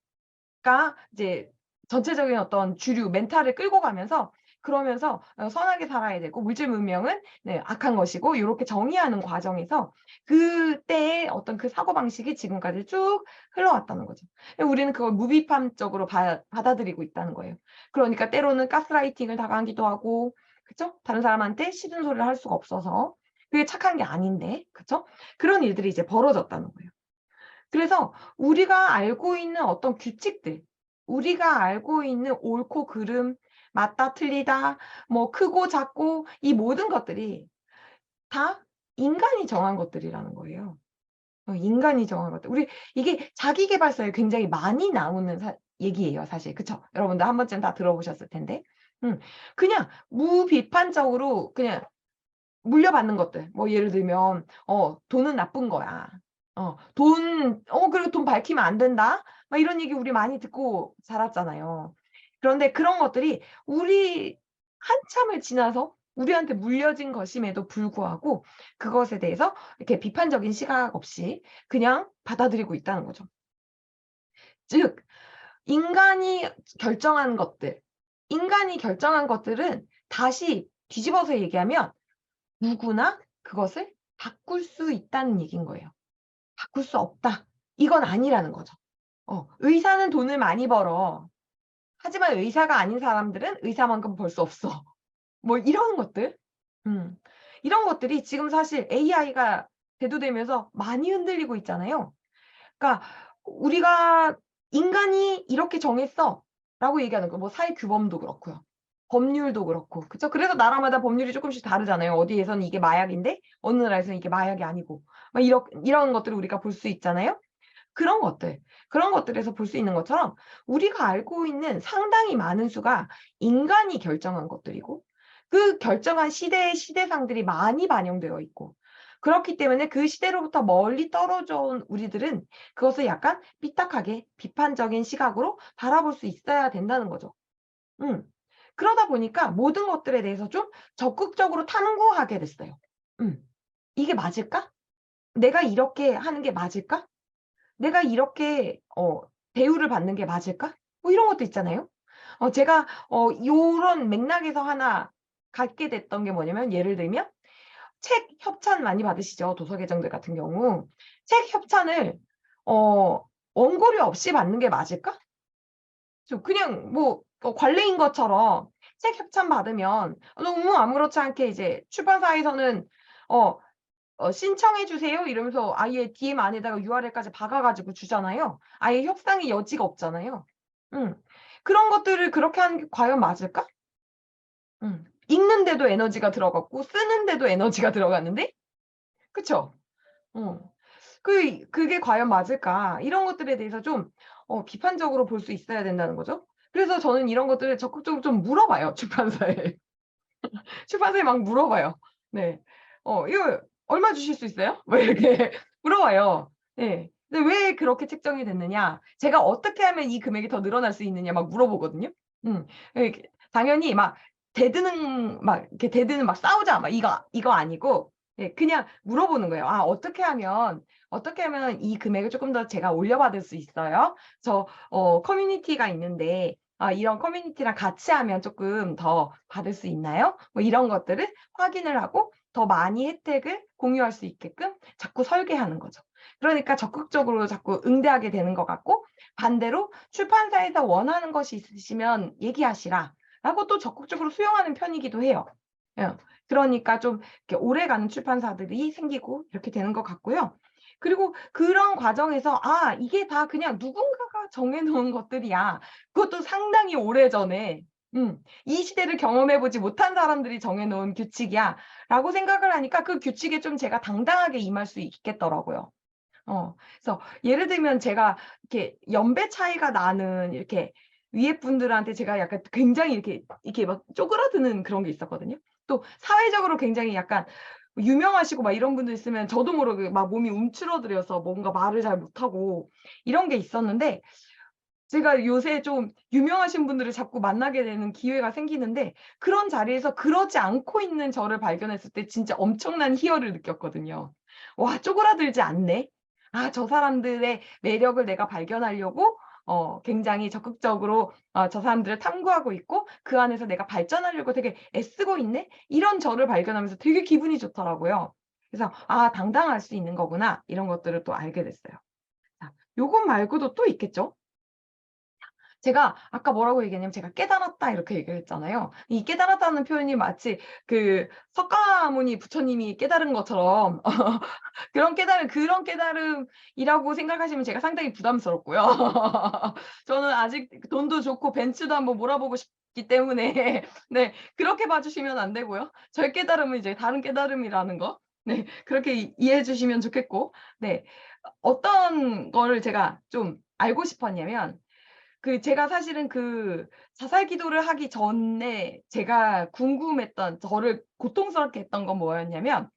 이제 전체적인 어떤 주류 멘탈을 끌고 가면서 그러면서 선하게 살아야 되고 물질 문명은 네, 악한 것이고 이렇게 정의하는 과정에서 그때의 어떤 그 사고방식이 지금까지 쭉 흘러왔다는 거죠. 우리는 그걸 무비판적으로 받아들이고 있다는 거예요. 그러니까 때로는 가스라이팅을 당하기도 하고 그쵸? 다른 사람한테 싫은 소리를 할 수가 없어서 그게 착한 게 아닌데 그쵸? 그런 일들이 이제 벌어졌다는 거예요. 그래서 우리가 알고 있는 어떤 규칙들, 우리가 알고 있는 옳고 그름, 맞다 틀리다, 뭐 크고 작고 이 모든 것들이 다 인간이 정한 것들이라는 거예요. 인간이 정한 것들. 우리 이게 자기계발서에 굉장히 많이 나오는 얘기예요, 사실. 그쵸? 여러분들 한 번쯤 다 들어보셨을 텐데. 그냥 무비판적으로 그냥 물려받는 것들. 뭐 예를 들면 돈은 나쁜 거야. 그리고 돈 밝히면 안 된다. 막 이런 얘기 우리 많이 듣고 자랐잖아요. 그런데 그런 것들이 우리 한참을 지나서 우리한테 물려진 것임에도 불구하고 그것에 대해서 이렇게 비판적인 시각 없이 그냥 받아들이고 있다는 거죠. 즉, 인간이 결정한 것들은 다시 뒤집어서 얘기하면 누구나 그것을 바꿀 수 있다는 얘기인 거예요. 바꿀 수 없다. 이건 아니라는 거죠. 의사는 돈을 많이 벌어. 하지만 의사가 아닌 사람들은 의사만큼 벌 수 없어. 뭐 이런 것들. 이런 것들이 지금 사실 AI가 대두되면서 많이 흔들리고 있잖아요. 그러니까 우리가 인간이 이렇게 정했어 라고 얘기하는 거. 뭐 사회 규범도 그렇고요. 법률도 그렇고. 그쵸? 그래서 나라마다 법률이 조금씩 다르잖아요. 어디에서는 이게 마약인데 어느 나라에서는 이게 마약이 아니고. 막 이런 것들을 우리가 볼 수 있잖아요. 그런 것들에서 볼 수 있는 것처럼 우리가 알고 있는 상당히 많은 수가 인간이 결정한 것들이고 그 결정한 시대의 시대상들이 많이 반영되어 있고 그렇기 때문에 그 시대로부터 멀리 떨어져 온 우리들은 그것을 약간 삐딱하게 비판적인 시각으로 바라볼 수 있어야 된다는 거죠. 그러다 보니까 모든 것들에 대해서 좀 적극적으로 탐구하게 됐어요. 이게 맞을까? 내가 이렇게 하는 게 맞을까? 내가 이렇게 대우를 받는 게 맞을까? 뭐 이런 것도 있잖아요. 제가 요런 맥락에서 하나 갖게 됐던 게 뭐냐면 예를 들면 책 협찬 많이 받으시죠? 도서계정들 같은 경우. 책 협찬을 원고료 없이 받는 게 맞을까? 그냥 뭐 관례인 것처럼 책 협찬 받으면 너무 아무렇지 않게 이제 출판사에서는 신청해 주세요 이러면서 아예 DM 안에다가 URL까지 박아 가지고 주잖아요. 아예 협상의 여지가 없잖아요. 그런 것들을 그렇게 하는 게 과연 맞을까? 읽는데도 에너지가 들어갔고 쓰는데도 에너지가 들어갔는데 그쵸? 그게 과연 맞을까? 이런 것들에 대해서 좀 비판적으로 볼 수 있어야 된다는 거죠. 그래서 저는 이런 것들을 적극적으로 좀 물어봐요, 출판사에. 출판사에 막 물어봐요. 네. "이거 얼마 주실 수 있어요?" 뭐 이렇게 물어봐요. 예. 근데 "왜 그렇게 책정이 됐느냐? 제가 어떻게 하면 이 금액이 더 늘어날 수 있느냐?" 막 물어보거든요. 이렇게 당연히 막 이렇게 대드는 막 싸우자 막 이거 아니고 예 그냥 물어보는 거예요. "아 어떻게 하면 이 금액을 쪼끔 더 제가 올려받을 수 있어요? 저 커뮤니티가 있는데 이런 커뮤니티랑 같이 하면 쪼끔 더 받을 수 있나요?" 뭐 이런 것들을 확인을 하고 더 많이 혜택을 공유할 수 있게끔 자꾸 설계하는 거죠. 그러니까 적극적으로 자꾸 응대하게 되는 것 같고, 반대로 출판사에서 원하는 것이 있으시면 얘기하시라라고 또 적극적으로 수용하는 편이기도 해요. 예. 그러니까 좀 이렇게 오래가는 출판사들이 생기고 이렇게 되는 것 같고요. 그리고 그런 과정에서 '아 이게 다 그냥 누군가가 정해 놓은 것들이야.' 그것도 상당히 오래전에 '이 시대를 경험해 보지 못한 사람들이 정해 놓은 규칙이야.'라고 생각을 하니까 그 규칙에 좀 제가 당당하게 임할 수 있겠더라고요. 그래서 예를 들면 제가 이렇게 연배 차이가 나는 이렇게 위에 분들한테 제가 약간 굉장히 이렇게 막 쪼그라드는 그런 게 있었거든요. 또 사회적으로 굉장히 약간 유명하시고 막 이런 분들 있으면 저도 모르게 막 몸이 움츠러들어서 뭔가 말을 잘 못하고 이런 게 있었는데, 제가 요새 좀 유명하신 분들을 자꾸 만나게 되는 기회가 생기는데 그런 자리에서 그러지 않고 있는 저를 발견했을 때 진짜 엄청난 희열을 느꼈거든요. '와 쪼그라들지 않네. 아 저 사람들의 매력을 내가 발견하려고 굉장히 적극적으로 저 사람들을 탐구하고 있고 그 안에서 내가 발전하려고 되게 애쓰고 있네.' 이런 저를 발견하면서 되게 기분이 좋더라고요. 그래서 '아 당당할 수 있는 거구나.' 이런 것들을 또 알게 됐어요. 자 요것 말고도 또 있겠죠? 제가 아까 뭐라고 얘기했냐면 제가 "깨달았다." 이렇게 얘기를 했잖아요. 이 깨달았다는 표현이 마치 그 석가모니 부처님이 깨달은 것처럼 그런 깨달음이라고 생각하시면 제가 상당히 부담스럽고요. 저는 아직 돈도 좋고 벤츠도 한번 몰아보고 싶기 때문에 네 그렇게 봐 주시면 안 되고요. 저의 깨달음은 이제 다른 깨달음이라는 거 네 그렇게 이해해 주시면 좋겠고, 네 어떤 거를 제가 좀 알고 싶었냐면, 제가 사실은 자살 기도를 하기 전에 제가 궁금했던, 저를 고통스럽게 했던 건 뭐였냐면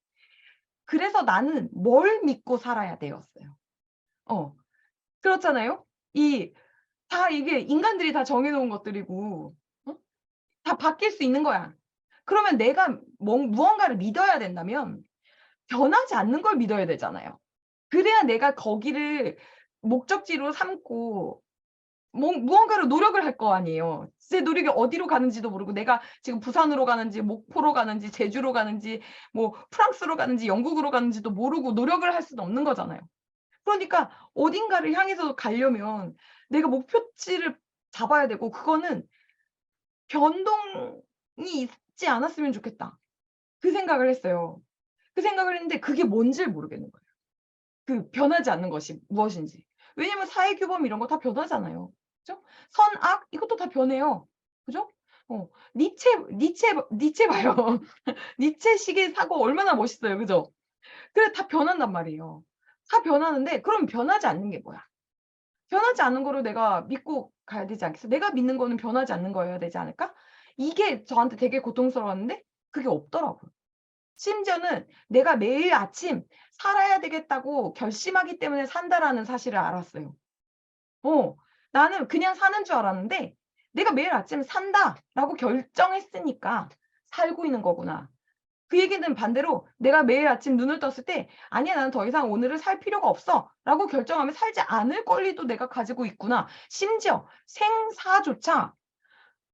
'그래서 나는 뭘 믿고 살아야 돼'였어요. 어 그렇잖아요. 이게 인간들이 다 정해 놓은 것들이고 어 다 바뀔 수 있는 거야. 그러면 내가 무언가를 믿어야 된다면 변하지 않는 걸 믿어야 되잖아요. 그래야 내가 거기를 목적지로 삼고 무언가를 노력을 할 거 아니에요. 제 노력이 어디로 가는지도 모르고, 내가 지금 부산으로 가는지 목포로 가는지 제주로 가는지 뭐 프랑스로 가는지 영국으로 가는지도 모르고 노력을 할 수는 없는 거잖아요. 그러니까 어딘가를 향해서 가려면 내가 목표치를 잡아야 되고, 그거는 '변동이 있지 않았으면 좋겠다.' 그 생각을 했어요. 그 생각을 했는데 그게 뭔지를 모르겠는 거예요. 변하지 않는 것이 무엇인지. 왜냐면 사회 규범 이런 거 다 변하잖아요. 그죠? 선악 이것도 다 변해요. 그죠? 니체 봐요. 니체식의 사고 얼마나 멋있어요. 그죠? 그래 다 변한단 말이에요. 다 변하는데 그럼 변하지 않는 게 뭐야? 변하지 않는 거를 내가 믿고 가야 되지 않겠어? 내가 믿는 거는 변하지 않는 거여야 되지 않을까? 이게 저한테 되게 고통스러웠는데 그게 없더라고요. 심지어는 내가 매일 아침 '살아야 되겠다고 결심하기 때문에 산다.'라는 사실을 알았어요. 어. 나는 그냥 사는 줄 알았는데 '내가 매일 아침 산다.'라고 결정했으니까 살고 있는 거구나. 그 얘기는 반대로 내가 매일 아침 눈을 떴을 때 '아니야. 나는 더 이상 오늘을 살 필요가 없어.'라고 결정하면 살지 않을 권리도 내가 가지고 있구나. 심지어 생사조차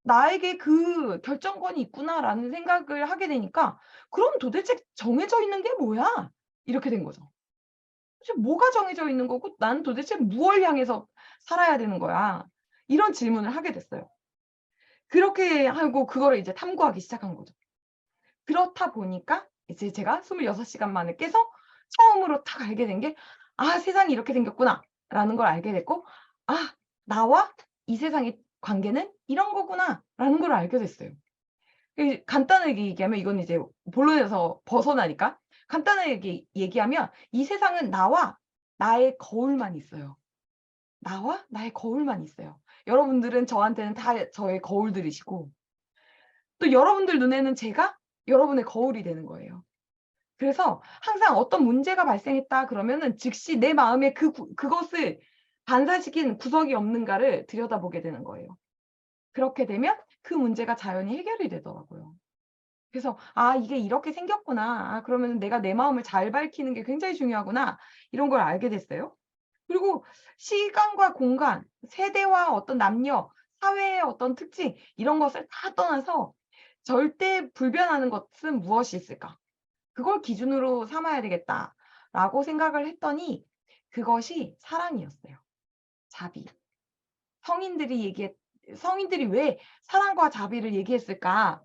'나에게 그 결정권이 있구나.'라는 생각을 하게 되니까 '그럼 도대체 정해져 있는 게 뭐야?' 이렇게 된 거죠. 도대체 뭐가 정해져 있는 거고 '나는 도대체 무엇을 향해서 살아야 되는 거야?' 이런 질문을 하게 됐어요. 그렇게 하고 그거를 이제 탐구하기 시작한 거죠. 그렇다 보니까 이제 제가 26 시간 만에 깨서 처음으로 딱 알게 된 게 '아 세상이 이렇게 생겼구나.'라는 걸 알게 됐고 '아 나와 이 세상의 관계는 이런 거구나.'라는 걸 알게 됐어요. 간단하게 얘기하면 이건 이제 본론에서 벗어나니까 간단하게 얘기하면 이 세상은 나와 나의 거울만 있어요. 나와 나의 거울만 있어요. 여러분들은 저한테는 다 저의 거울들이시고, 또 여러분들 눈에는 제가 여러분의 거울이 되는 거예요. 그래서 항상 어떤 문제가 발생했다 그러면은 즉시 내 마음에 그것을 반사시킨 구석이 없는가를 들여다보게 되는 거예요. 그렇게 되면 그 문제가 자연히 해결이 되더라고요. 그래서 '아 이게 이렇게 생겼구나. 아 그러면은 내가 내 마음을 잘 밝히는 게 굉장히 중요하구나.' 이런 걸 알게 됐어요. 그리고 시간과 공간, 세대와 어떤 남녀, 사회의 어떤 특징 이런 것을 다 떠나서 '절대 불변하는 것은 무엇이 있을까? 그걸 기준으로 삼아야 되겠다.'라고 생각을 했더니 그것이 사랑이었어요. 자비. 성인들이 왜 사랑과 자비를 얘기했을까?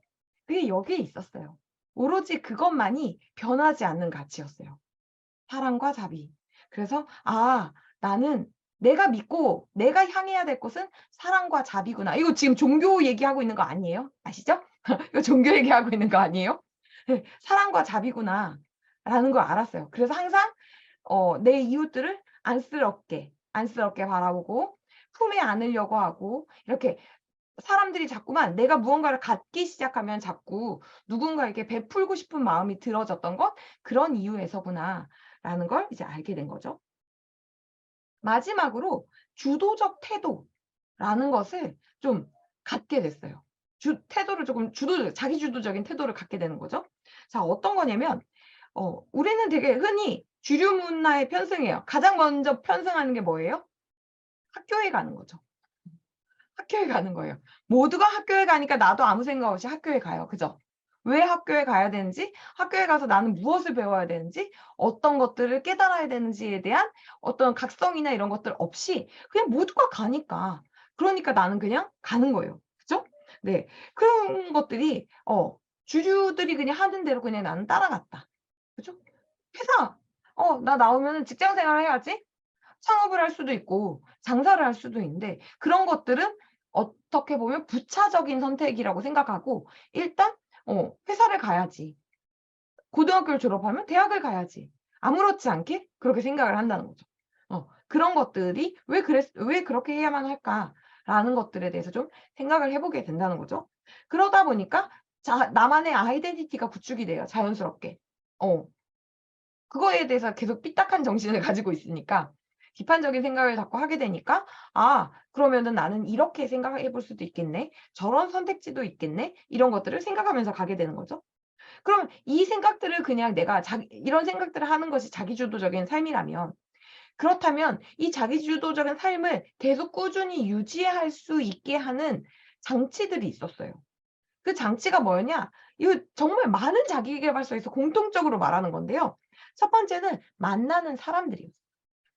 그게 여기에 있었어요. 오로지 그것만이 변하지 않는 가치였어요. 사랑과 자비. 그래서 나는 내가 믿고 내가 향해야 될 곳은 사랑과 자비구나. 이거 지금 종교 얘기하고 있는 거 아니에요? 아시죠? 이거 종교 얘기하고 있는 거 아니에요? 네, 사랑과 자비구나 라는 걸 알았어요. 그래서 항상 내 이웃들을 안쓰럽게 바라보고 품에 안으려고 하고, 이렇게 사람들이 자꾸만 내가 무언가를 갖기 시작하면 자꾸 누군가에게 베풀고 싶은 마음이 들어졌던 것, 그런 이유에서구나라는 걸 이제 알게 된 거죠. 마지막으로 주도적 태도라는 것을 좀 갖게 됐어요. 태도를 조금 자기 주도적인 태도를 갖게 되는 거죠. 자, 어떤 거냐면 우리는 되게 흔히 주류 문화에 편승해요. 가장 먼저 편승하는 게 뭐예요? 학교에 가는 거죠. 학교에 가는 거예요. 모두가 학교에 가니까 나도 아무 생각 없이 학교에 가요. 그죠? 왜 학교에 가야 되는지, 학교에 가서 나는 무엇을 배워야 되는지, 어떤 것들을 깨달아야 되는지에 대한 어떤 각성이나 이런 것들 없이 그냥 모두가 가니까. 그러니까 나는 그냥 가는 거예요. 그죠? 네. 그런 것들이 주류들이 그냥 하는 대로 그냥 나는 따라갔다. 그죠? 회사, 나 나오면은 직장 생활 해야지. 창업을 할 수도 있고 장사를 할 수도 있는데, 그런 것들은 어떻게 보면 부차적인 선택이라고 생각하고, 일단 회사를 가야지. 고등학교를 졸업하면 대학을 가야지. 아무렇지 않게 그렇게 생각을 한다는 거죠. 그런 것들이 왜 그렇게 해야만 할까라는 것들에 대해서 좀 생각을 해보게 된다는 거죠. 그러다 보니까 나만의 아이덴티티가 구축이 돼요. 자연스럽게. 그거에 대해서 계속 삐딱한 정신을 가지고 있으니까 비판적인 생각을 자꾸 하게 되니까, 그러면은 나는 이렇게 생각해 볼 수도 있겠네. 저런 선택지도 있겠네. 이런 것들을 생각하면서 가게 되는 거죠. 그럼 이 생각들을 그냥 내가 이런 생각들을 하는 것이 자기주도적인 삶이라면, 그렇다면 이 자기주도적인 삶을 계속 꾸준히 유지할 수 있게 하는 장치들이 있었어요. 그 장치가 뭐였냐? 이거 정말 많은 자기계발서에서 공통적으로 말하는 건데요. 첫 번째는 만나는 사람들이에요.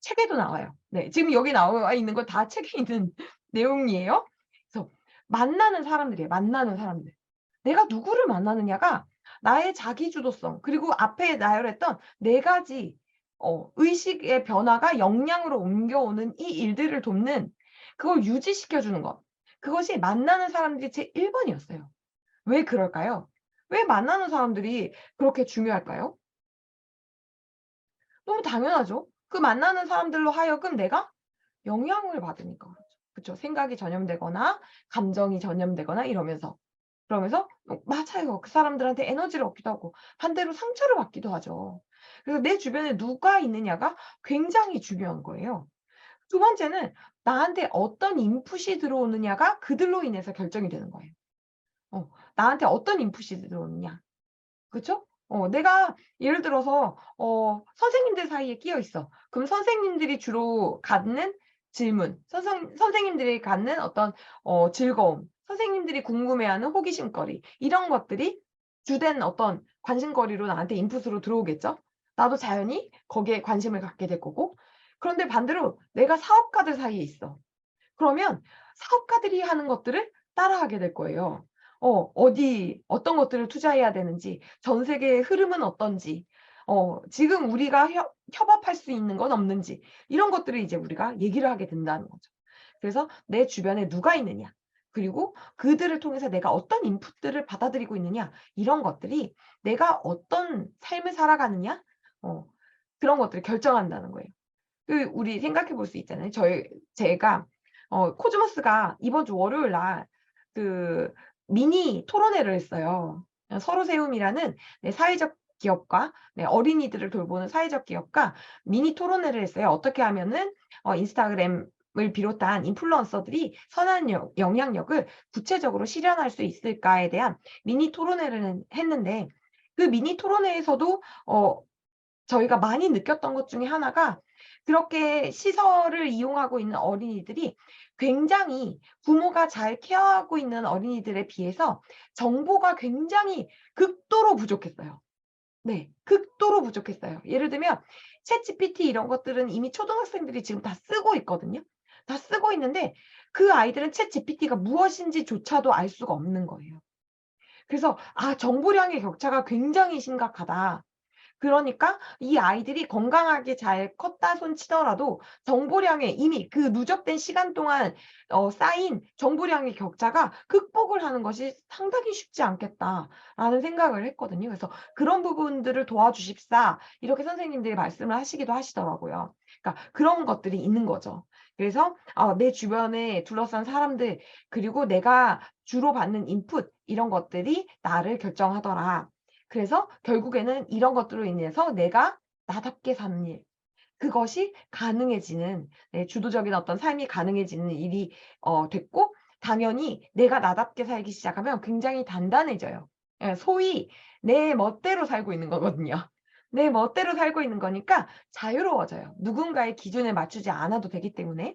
책에도 나와요. 네. 지금 여기 나와 있는 건 다 책에 있는 내용이에요. 그래서 만나는 사람들이에요. 만나는 사람들. 내가 누구를 만나느냐가 나의 자기주도성, 그리고 앞에 나열했던 4가지 의식의 변화가 역량으로 옮겨오는 이 일들을 돕는, 그걸 유지시켜 주는 것. 그것이 만나는 사람들이 제 1번이었어요. 왜 그럴까요? 왜 만나는 사람들이 그렇게 중요할까요? 너무 당연하죠. 그 만나는 사람들로 하여금 내가 영향을 받으니까 그렇죠. 그쵸. 생각이 전염되거나 감정이 전염되거나 이러면서. 그러면서 맞아요. 그 사람들한테 에너지를 얻기도 하고 반대로 상처를 받기도 하죠. 그래서 내 주변에 누가 있느냐가 굉장히 중요한 거예요. 두 번째는 나한테 어떤 인풋이 들어오느냐가 그들로 인해서 결정이 되는 거예요. 나한테 어떤 인풋이 들어오느냐. 그쵸? 내가 예를 들어서 선생님들 사이에 끼어 있어. 그럼 선생님들이 주로 갖는 질문, 선생님들이 갖는 어떤 즐거움, 선생님들이 궁금해하는 호기심거리, 이런 것들이 주된 어떤 관심거리로 나한테 인풋으로 들어오겠죠? 나도 자연히 거기에 관심을 갖게 될 거고. 그런데 반대로 내가 사업가들 사이에 있어. 그러면 사업가들이 하는 것들을 따라하게 될 거예요. 어떤 것들을 투자해야 되는지, 전 세계의 흐름은 어떤지, 지금 우리가 협업할 수 있는 건 없는지, 이런 것들을 이제 우리가 얘기를 하게 된다는 거죠. 그래서 내 주변에 누가 있느냐, 그리고 그들을 통해서 내가 어떤 인풋들을 받아들이고 있느냐, 이런 것들이 내가 어떤 삶을 살아가느냐, 그런 것들을 결정한다는 거예요. 우리 생각해 볼 수 있잖아요. 제가 코즈모스가 이번 주 월요일 날 미니 토론회를 했어요. 서로 세움이라는 사회적 기업과 어린이들을 돌보는 사회적 기업과 미니 토론회를 했어요. 어떻게 하면은 인스타그램을 비롯한 인플루언서들이 선한 영향력을 구체적으로 실현할 수 있을까에 대한 미니 토론회를 했는데, 그 미니 토론회에서도 저희가 많이 느꼈던 것 중에 하나가, 그렇게 시설을 이용하고 있는 어린이들이 굉장히 부모가 잘 케어하고 있는 어린이들에 비해서 정보가 굉장히 극도로 부족했어요. 네. 극도로 부족했어요. 예를 들면 챗GPT 이런 것들은 이미 초등학생들이 지금 다 쓰고 있거든요. 다 쓰고 있는데 그 아이들은 챗GPT가 무엇인지조차도 알 수가 없는 거예요. 그래서 정보량의 격차가 굉장히 심각하다. 그러니까 이 아이들이 건강하게 잘 컸다 손 치더라도 정보량에 이미 그 누적된 시간 동안 쌓인 정보량의 격차가 극복을 하는 것이 상당히 쉽지 않겠다라는 생각을 했거든요. 그래서 그런 부분들을 도와주십사 이렇게 선생님들이 말씀을 하시기도 하시더라고요. 그러니까 그런 것들이 있는 거죠. 그래서 내 주변에 둘러싼 사람들 그리고 내가 주로 받는 인풋 이런 것들이 나를 결정하더라. 그래서 결국에는 이런 것들로 인해서 내가 나답게 사는 일, 그것이 가능해지는 주도적인 어떤 삶이 가능해지는 일이 됐고 당연히 내가 나답게 살기 시작하면 굉장히 단단해져요. 예, 소위 내 멋대로 살고 있는 거거든요. 내 멋대로 살고 있는 거니까 자유로워져요. 누군가의 기준에 맞추지 않아도 되기 때문에.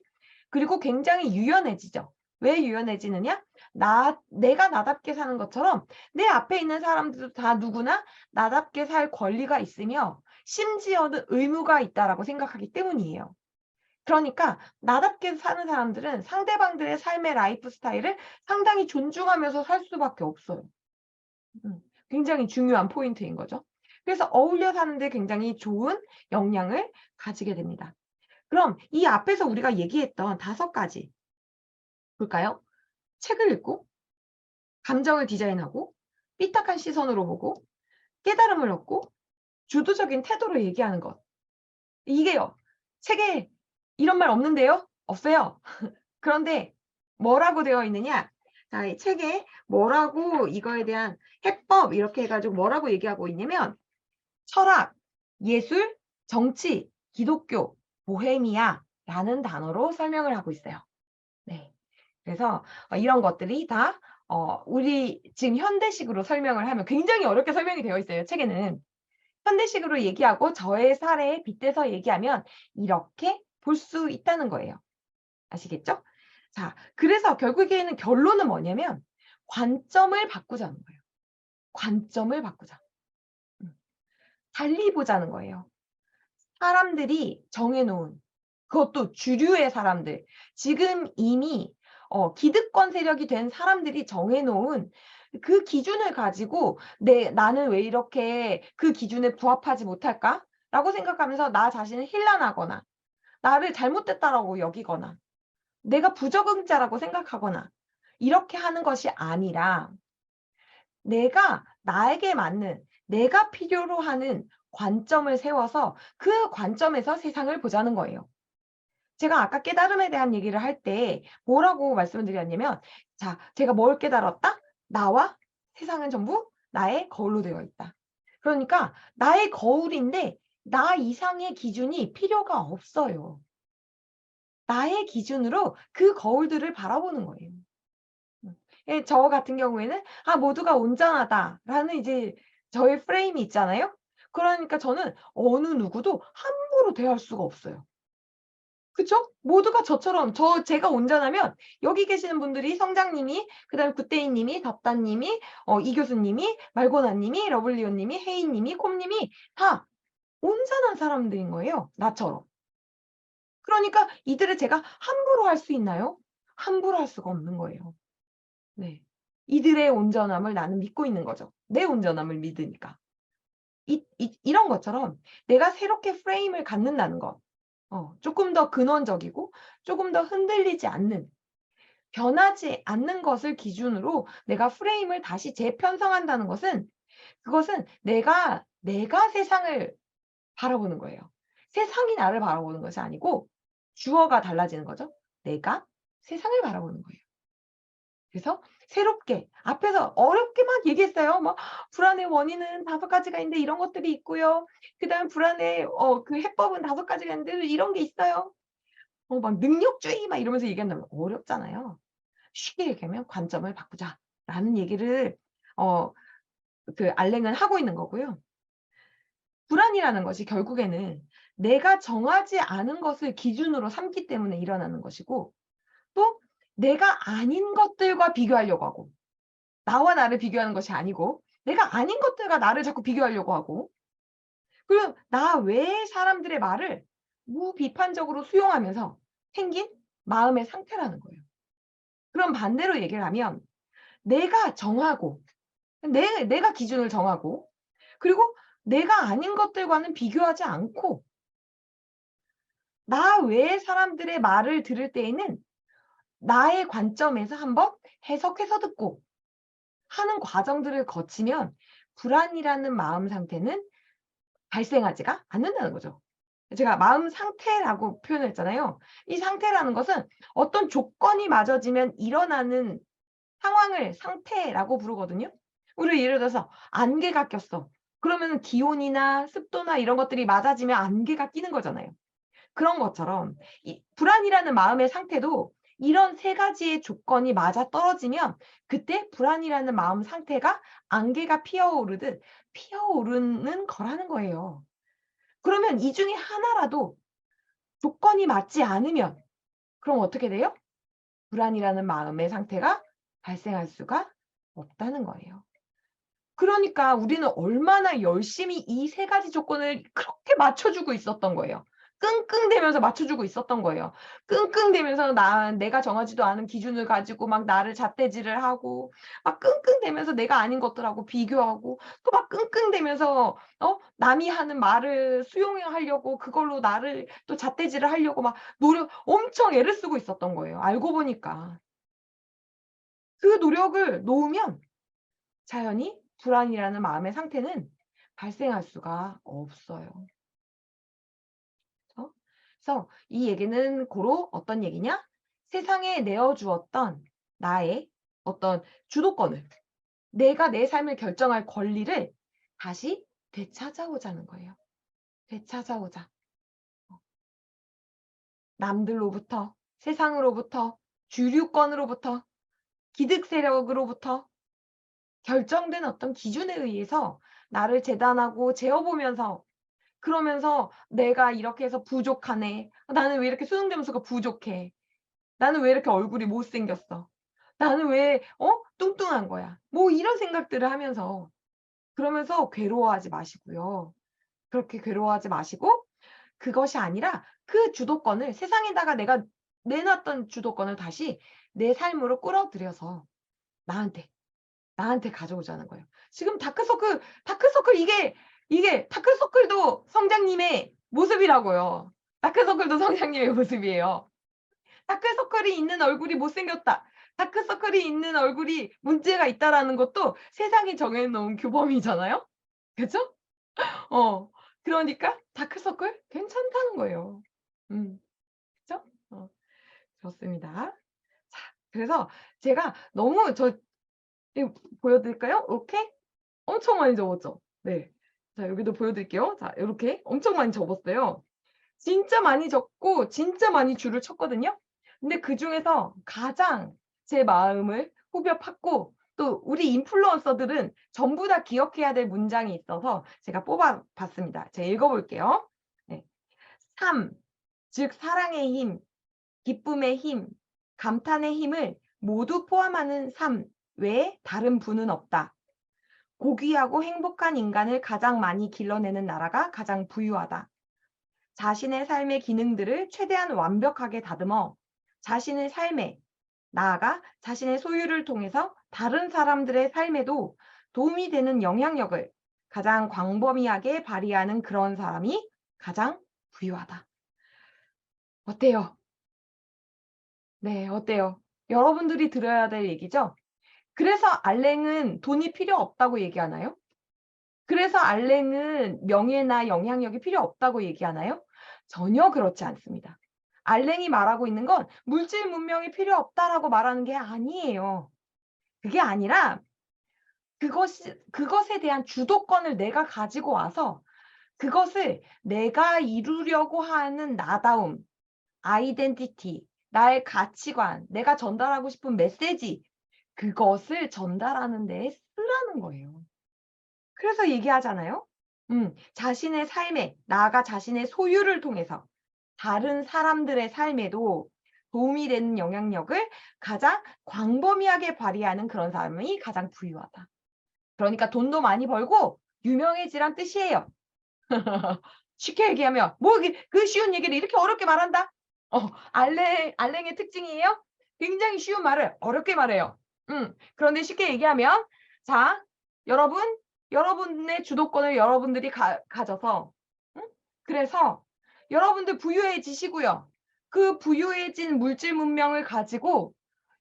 그리고 굉장히 유연해지죠. 왜 유연해지느냐? 내가 나답게 사는 것처럼 내 앞에 있는 사람들도 다 누구나 나답게 살 권리가 있으며 심지어는 의무가 있다라고 생각하기 때문이에요. 그러니까 나답게 사는 사람들은 상대방들의 삶의 라이프 스타일을 상당히 존중하면서 살 수밖에 없어요. 굉장히 중요한 포인트인 거죠. 그래서 어울려 사는데 굉장히 좋은 역량을 가지게 됩니다. 그럼 이 앞에서 우리가 얘기했던 5가지 볼까요? 책을 읽고 감정을 디자인하고 삐딱한 시선으로 보고 깨달음을 얻고 주도적인 태도로 얘기하는 것. 이게요. 책에 이런 말 없는데요? 없어요. 그런데 뭐라고 되어 있느냐? 자, 이 책에 뭐라고 이거에 대한 해법 이렇게 해가지고 뭐라고 얘기하고 있냐면 철학, 예술, 정치, 기독교, 보헤미아라는 단어로 설명을 하고 있어요. 네. 그래서 이런 것들이 다 우리 지금 현대식으로 설명을 하면 굉장히 어렵게 설명이 되어 있어요, 책에는. 현대식으로 얘기하고 저의 사례에 빗대서 얘기하면 이렇게 볼 수 있다는 거예요. 아시겠죠? 자, 그래서 결국에는 결론은 뭐냐면 관점을 바꾸자는 거예요. 관점을 바꾸자. 달리 보자는 거예요. 사람들이 정해놓은 그것도 주류의 사람들, 지금 이미 기득권 세력이 된 사람들이 정해놓은 그 기준을 가지고 나는 왜 이렇게 그 기준에 부합하지 못할까? 라고 생각하면서 나 자신을 힐난하거나 나를 잘못됐다라고 여기거나 내가 부적응자라고 생각하거나 이렇게 하는 것이 아니라 내가 나에게 맞는 내가 필요로 하는 관점을 세워서 그 관점에서 세상을 보자는 거예요. 제가 아까 깨달음에 대한 얘기를 할 때 뭐라고 말씀을 드렸냐면 자, 제가 뭘 깨달았다? 나와 세상은 전부 나의 거울로 되어 있다. 그러니까 나의 거울인데 나 이상의 기준이 필요가 없어요. 나의 기준으로 그 거울들을 바라보는 거예요. 예, 저 같은 경우에는 모두가 온전하다라는 이제 저의 프레임이 있잖아요. 그러니까 저는 어느 누구도 함부로 대할 수가 없어요. 그쵸? 모두가 저처럼 제가 온전하면 여기 계시는 분들이 성장님이 그다음에 굿데이님이 덕다님이 이 교수님이 말고나님이 러블리오님이 혜인님이 콤님이 다 온전한 사람들인 거예요. 나처럼. 그러니까 이들을 제가 함부로 할 수 있나요? 함부로 할 수가 없는 거예요. 네. 이들의 온전함을 나는 믿고 있는 거죠. 내 온전함을 믿으니까. 이런 것처럼 내가 새롭게 프레임을 갖는다는 것. 조금 더 근원적이고 조금 더 흔들리지 않는 변하지 않는 것을 기준으로 내가 프레임을 다시 재편성한다는 것은 그것은 내가 세상을 바라보는 거예요. 세상이 나를 바라보는 것이 아니고 주어가 달라지는 거죠. 내가 세상을 바라보는 거예요. 그래서 새롭게 앞에서 어렵게 막 얘기했어요. 뭐 불안의 원인은 5가지가 있는데 이런 것들이 있고요. 그다음 불안의 그 해법은 5가지가 있는데 이런 게 있어요. 막 능력주의 막 이러면서 얘기한다면 어렵잖아요. 쉽게 얘기하면 관점을 바꾸자라는 얘기를 그 알랭은 하고 있는 거고요. 불안이라는 것이 결국에는 내가 정하지 않은 것을 기준으로 삼기 때문에 일어나는 것이고 또 내가 아닌 것들과 비교하려고 하고 나와 나를 비교하는 것이 아니고 내가 아닌 것들과 나를 자꾸 비교하려고 하고 그리고 나 외의 사람들의 말을 무비판적으로 수용하면서 생긴 마음의 상태라는 거예요. 그럼 반대로 얘기를 하면 내가 정하고 내가 기준을 정하고 그리고 내가 아닌 것들과는 비교하지 않고 나 외의 사람들의 말을 들을 때에는 나의 관점에서 한번 해석해서 듣고 하는 과정들을 거치면 불안이라는 마음 상태는 발생하지가 않는다는 거죠. 제가 마음 상태라고 표현했잖아요. 이 상태라는 것은 어떤 조건이 맞아지면 일어나는 상황을 상태라고 부르거든요. 우리 예를 들어서 안개가 꼈어. 그러면 기온이나 습도나 이런 것들이 맞아지면 안개가 끼는 거잖아요. 그런 것처럼 이 불안이라는 마음의 상태도 이런 세 가지의 조건이 맞아떨어지면 그때 불안이라는 마음 상태가 안개가 피어오르듯 피어오르는 거라는 거예요. 그러면 이 중에 하나라도 조건이 맞지 않으면 그럼 어떻게 돼요? 불안이라는 마음의 상태가 발생할 수가 없다는 거예요. 그러니까 우리는 얼마나 열심히 이 세 가지 조건을 그렇게 맞춰주고 있었던 거예요. 끙끙대면서 맞춰주고 있었던 거예요. 끙끙대면서 내가 정하지도 않은 기준을 가지고 막 나를 잣대질을 하고 막 끙끙대면서 내가 아닌 것들하고 비교하고 또 막 끙끙대면서 남이 하는 말을 수용하려고 그걸로 나를 또 잣대질을 하려고 막 엄청 애를 쓰고 있었던 거예요, 알고 보니까. 그 노력을 놓으면 자연히 불안이라는 마음의 상태는 발생할 수가 없어요. 그래서 이 얘기는 고로 어떤 얘기냐? 세상에 내어 주었던 나의 어떤 주도권을 내가 내 삶을 결정할 권리를 다시 되찾아오자는 거예요. 되찾아오자. 남들로부터, 세상으로부터, 주류권으로부터, 기득 세력으로부터 결정된 어떤 기준에 의해서 나를 재단하고 재어보면서 그러면서 '내가 이렇게 해서 부족하네. 나는 왜 이렇게 수능 점수가 부족해. 나는 왜 이렇게 얼굴이 못생겼어. 나는 왜 뚱뚱한 거야.' 뭐 이런 생각들을 하면서 그러면서 괴로워하지 마시고요. 그렇게 괴로워하지 마시고 그것이 아니라 그 주도권을 세상에다가 내가 내놨던 주도권을 다시 내 삶으로 끌어들여서 나한테 가져오자는 거예요. 지금 다크서클 이게 다크서클도 성장님의 모습이라고요. 다크서클도 성장님의 모습이에요. 다크서클이 있는 얼굴이 못생겼다. 다크서클이 있는 얼굴이 문제가 있다라는 것도 세상이 정해 놓은 규범이잖아요. 그죠? 어. 그러니까 다크서클 괜찮다는 거예요. 그죠? 좋습니다. 자, 그래서 제가 너무 이거 보여드릴까요? 이렇게 엄청 많이 접었죠? 네. 자, 여기도 보여드릴게요. 자, 요렇게 엄청 많이 접었어요. 진짜 많이 접고 진짜 많이 줄을 쳤거든요. 근데 그중에서 가장 제 마음을 후벼 팠고 또 우리 인플루언서들은 전부 다 기억해야 될 문장이 있어서 제가 뽑아 봤습니다. 제가 읽어 볼게요. 네. 삶, 즉 사랑의 힘, 기쁨의 힘, 감탄의 힘을 모두 포함하는 삶 외에 다른 부는 없다. 고귀하고 행복한 인간을 가장 많이 길러내는 나라가 가장 부유하다. 자신의 삶의 기능들을 최대한 완벽하게 다듬어 자신의 삶에 나아가 자신의 소유를 통해서 다른 사람들의 삶에도 도움이 되는 영향력을 가장 광범위하게 발휘하는 그런 사람이 가장 부유하다. 어때요? 네, 어때요? 여러분들이 들어야 될 얘기죠? 그래서 알랭은 돈이 필요 없다고 얘기하나요? 그래서 알랭은 명예나 영향력이 필요 없다고 얘기하나요? 전혀 그렇지 않습니다. 알랭이 말하고 있는 건 물질 문명이 필요 없다라고 말하는 게 아니에요. 그게 아니라 그것에 대한 주도권을 내가 가지고 와서 그것을 내가 이루려고 하는 나다움, 아이덴티티, 나의 가치관, 내가 전달하고 싶은 메시지 그것을 전달하는 데에 쓰라는 거예요. 그래서 얘기하잖아요. 자신의 삶에 나아가 자신의 소유를 통해서 다른 사람들의 삶에도 도움이 되는 영향력을 가장 광범위하게 발휘하는 그런 사람이 가장 부유하다. 그러니까 돈도 많이 벌고 유명해지란 뜻이에요. 쉽게 얘기하면 뭐 그 쉬운 얘기를 이렇게 어렵게 말한다? 알랭의 특징이에요. 굉장히 쉬운 말을 어렵게 말해요. 그런데 쉽게 얘기하면 자, 여러분의 주도권을 여러분들이 가져서 그래서 여러분들 부유해지시고요. 그 부유해진 물질 문명을 가지고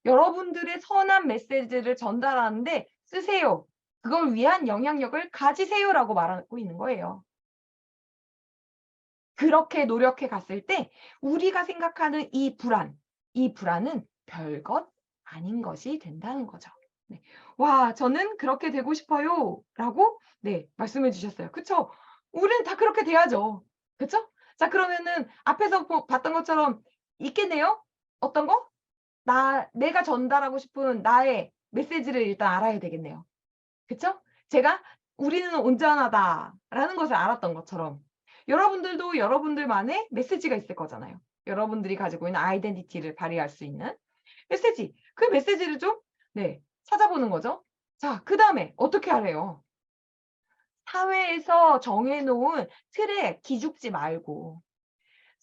여러분들의 선한 메시지를 전달하는데 쓰세요. 그걸 위한 영향력을 가지세요라고 말하고 있는 거예요. 그렇게 노력해 갔을 때 우리가 생각하는 이 불안은 별것 아닌 것이 된다는 거죠. 네. "와 저는 그렇게 되고 싶어요."라고 네 말씀해 주셨어요. 그쵸? 우리는 다 그렇게 돼야죠. 그쵸? 자 그러면은 앞에서 봤던 것처럼 있겠네요? 어떤 거? 내가 전달하고 싶은 나의 메시지를 일단 알아야 되겠네요. 그쵸? 제가 '우리는 온전하다.'라는 것을 알았던 것처럼 여러분들도 여러분들만의 메시지가 있을 거잖아요. 여러분들이 가지고 있는 아이덴티티를 발휘할 수 있는 메시지. 그 메시지를 좀 네 찾아보는 거죠. 자 그다음에 어떻게 하래요? 사회에서 정해 놓은 틀에 기죽지 말고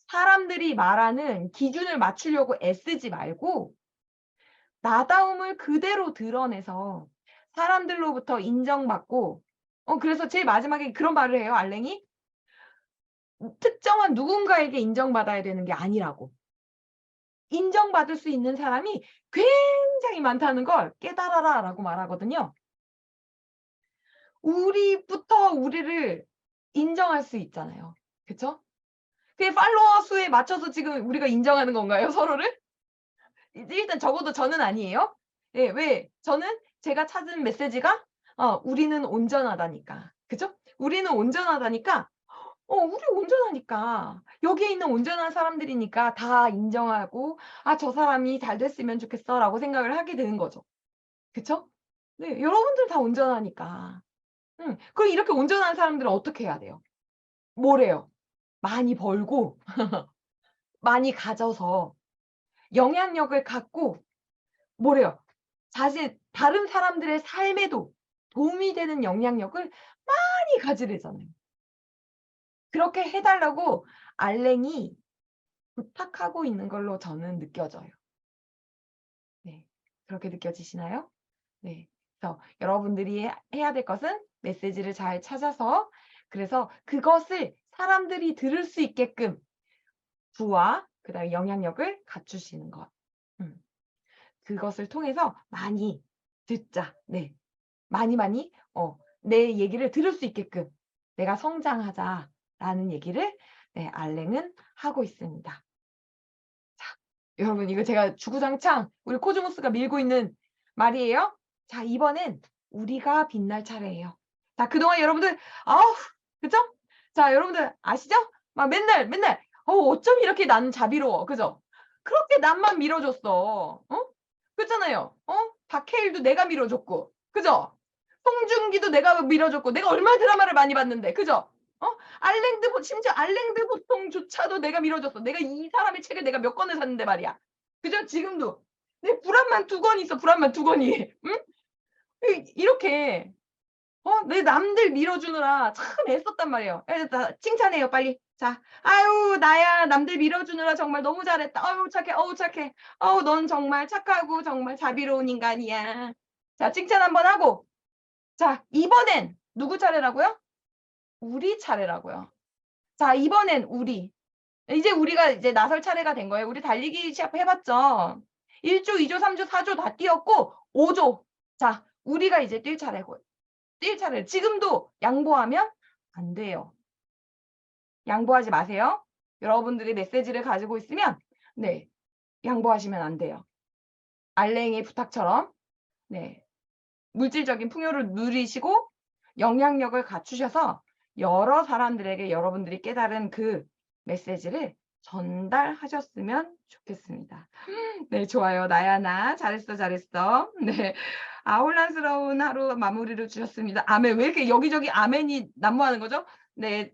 사람들이 말하는 기준을 맞추려고 애쓰지 말고 나다움을 그대로 드러내서 사람들로부터 인정받고 그래서 제일 마지막에 그런 말을 해요 알랭이. 특정한 누군가에게 인정받아야 되는 게 아니라고. 인정받을 수 있는 사람이 굉장히 많다는 걸 깨달아라라고 말하거든요. 우리부터 우리를 인정할 수 있잖아요. 그쵸? 그게 팔로워 수에 맞춰서 지금 우리가 인정하는 건가요 서로를? 일단 적어도 저는 아니에요. 예 왜? 저는 제가 찾은 메시지가 우리는 온전하다니까. 그죠? 우리는 온전하다니까 우리 온전하니까. 여기에 있는 온전한 사람들이니까 다 인정하고 '아 저 사람이 잘 됐으면 좋겠어.'라고 생각을 하게 되는 거죠. 그쵸? 네. 여러분들 다 온전하니까. 그럼 이렇게 온전한 사람들은 어떻게 해야 돼요? 뭐래요? 많이 벌고 많이 가져서 영향력을 갖고 뭐래요? 다른 사람들의 삶에도 도움이 되는 영향력을 많이 가지래잖아요. 그렇게 해 달라고 알랭이 부탁하고 있는 걸로 저는 느껴져요. 네. 그렇게 느껴지시나요? 네. 그래서 여러분들이 해야 될 것은 메시지를 잘 찾아서 그래서 그것을 사람들이 들을 수 있게끔 부와 그다음에 영향력을 갖추시는 것. 음. 그것을 통해서 많이 듣자. 네. 많이 내 얘기를 들을 수 있게끔 "내가 성장하자."라는 얘기를 네 알랭은 하고 있습니다. 여러분 이거 제가 주구장창 우리 코즈모스가 밀고 있는 말이에요. 자 이번엔 우리가 빛날 차례예요. 자 그동안 여러분들 아우 그죠? 자 여러분들 아시죠? 막 맨날 어쩜 이렇게 나는 자비로워. 그죠? 그렇게 남만 밀어줬어. 그렇잖아요. 박해일도 내가 밀어줬고. 그죠? 송중기도 내가 밀어줬고 내가 얼마나 드라마를 많이 봤는데. 그죠? 심지어 알랭드 보통조차도 내가 밀어줬어. 내가 이 사람의 책을 내가 몇 권을 샀는데 말이야. 그죠? 지금도. 내 불안만 2권 있어. 불안만 2권이. 응? 이렇게 내 남들 밀어주느라 참 애썼단 말이에요. 나 칭찬해요 빨리. 자. "아유 나야 남들 밀어주느라 정말 너무 잘했다. 어우 착해. 어우 착해. 어우 넌 정말 착하고 정말 자비로운 인간이야." 자 칭찬 한번 하고 자 이번엔 누구 차례라고요? 우리 차례라고요. 자 이번엔 이제 우리가 이제 나설 차례가 된 거예요. 우리 달리기 시합 해 봤죠? 1 조, 2 조, 3 조, 4조 다 뛰었고 5 조. 자 우리가 이제 뛸 차례고요. 뛸 차례. 지금도 양보하면 안 돼요. 양보하지 마세요. 여러분들이 메시지를 가지고 있으면 네 양보하시면 안 돼요. 알랭이의 부탁처럼 네 물질적인 풍요를 누리시고 영향력을 갖추셔서 여러 사람들에게 여러분들이 깨달은 그 메시지를 전달하셨으면 좋겠습니다. 네 좋아요. 나야 나. 잘했어, 잘했어. 네. 혼란스러운 하루 마무리를 주셨습니다. 아멘. 왜 이렇게 여기저기 아멘이 난무하는 거죠? 네.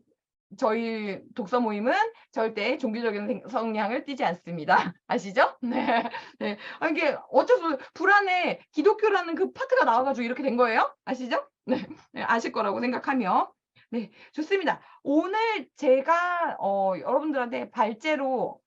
저희 독서 모임은 절대 종교적인 성향을 띠지 않습니다. 아시죠? 네. 네. 이게 어쩔 수 불안에 기독교라는 그 파트가 나와 가지고 이렇게 된 거예요. 아시죠? 네. 네. 아실 거라고 생각하며 네, 좋습니다. 오늘 제가 여러분들한테 발제로